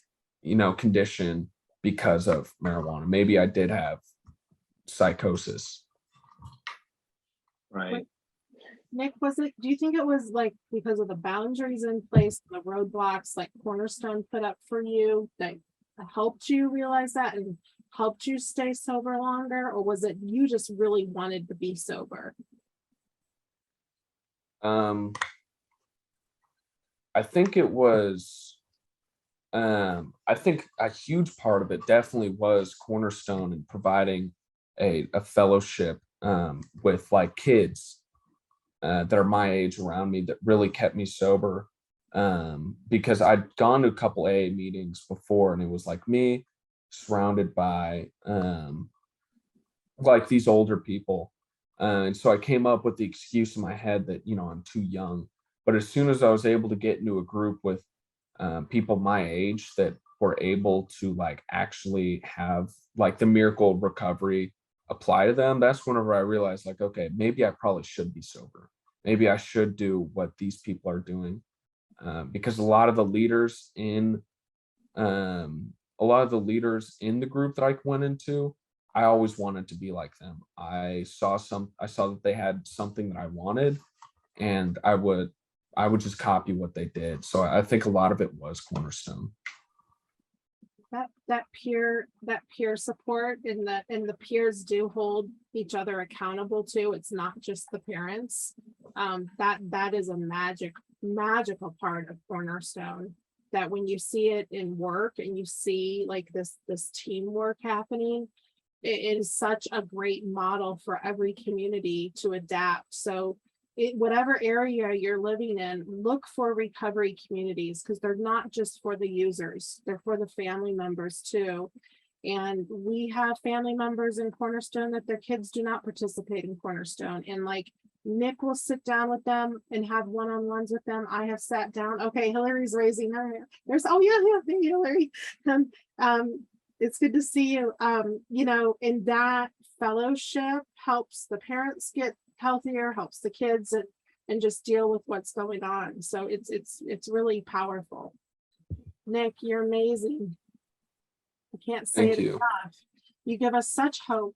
Speaker 2: condition because of marijuana. Maybe I did have psychosis.
Speaker 3: Right.
Speaker 1: Nick, do you think it was like because of the boundaries in place, the roadblocks like Cornerstone put up for you, that helped you realize that and helped you stay sober longer? Or was it you just really wanted to be sober?
Speaker 2: I think it was, I think a huge part of it definitely was Cornerstone, and providing a fellowship with like kids that are my age around me, that really kept me sober. Because I'd gone to a couple AA meetings before, and it was like me surrounded by like these older people. And so I came up with the excuse in my head that, I'm too young. But as soon as I was able to get into a group with people my age that were able to like actually have like the miracle of recovery apply to them, that's whenever I realized, like, okay, maybe I probably should be sober. Maybe I should do what these people are doing. Because a lot of the leaders in the group that I went into, I always wanted to be like them. I saw that they had something that I wanted, and I would just copy what they did. So I think a lot of it was Cornerstone.
Speaker 1: That peer support, and the peers do hold each other accountable too. It's not just the parents. That is a magical part of Cornerstone. that when you see it in work and you see like this teamwork happening, it is such a great model for every community to adapt. So whatever area you're living in, look for recovery communities, because they're not just for the users, they're for the family members too. And we have family members in Cornerstone that their kids do not participate in Cornerstone. And like Nick will sit down with them and have one-on-ones with them. I have sat down. Okay, Hillary's raising her hand. There's, oh yeah, thank you, Hillary. It's good to see you. You know, and that fellowship helps the parents get healthier, helps the kids and just deal with what's going on. So it's really powerful. Nick, you're amazing. I can't say
Speaker 2: Thank
Speaker 1: it
Speaker 2: you.
Speaker 1: enough. You give us such hope,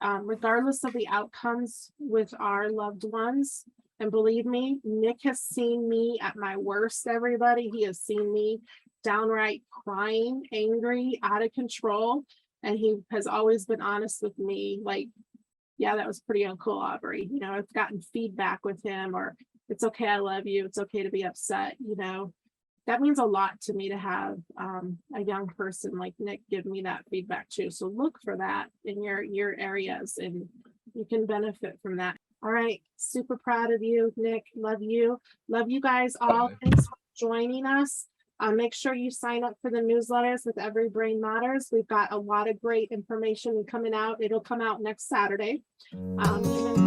Speaker 1: regardless of the outcomes with our loved ones. And believe me, Nick has seen me at my worst, everybody. He has seen me downright crying, angry, out of control. And he has always been honest with me, like, yeah, that was pretty uncool, Aubrey. You know, I've gotten feedback with him, or it's okay, I love you. It's okay to be upset. You know, that means a lot to me to have a young person like Nick give me that feedback too. So look for that in your areas and you can benefit from that. All right. Super proud of you, Nick. Love you. Love you guys all.
Speaker 2: Bye.
Speaker 1: Thanks for joining us. Make sure you sign up for the newsletters with Every Brain Matters. We've got a lot of great information coming out. It'll come out next Saturday. Even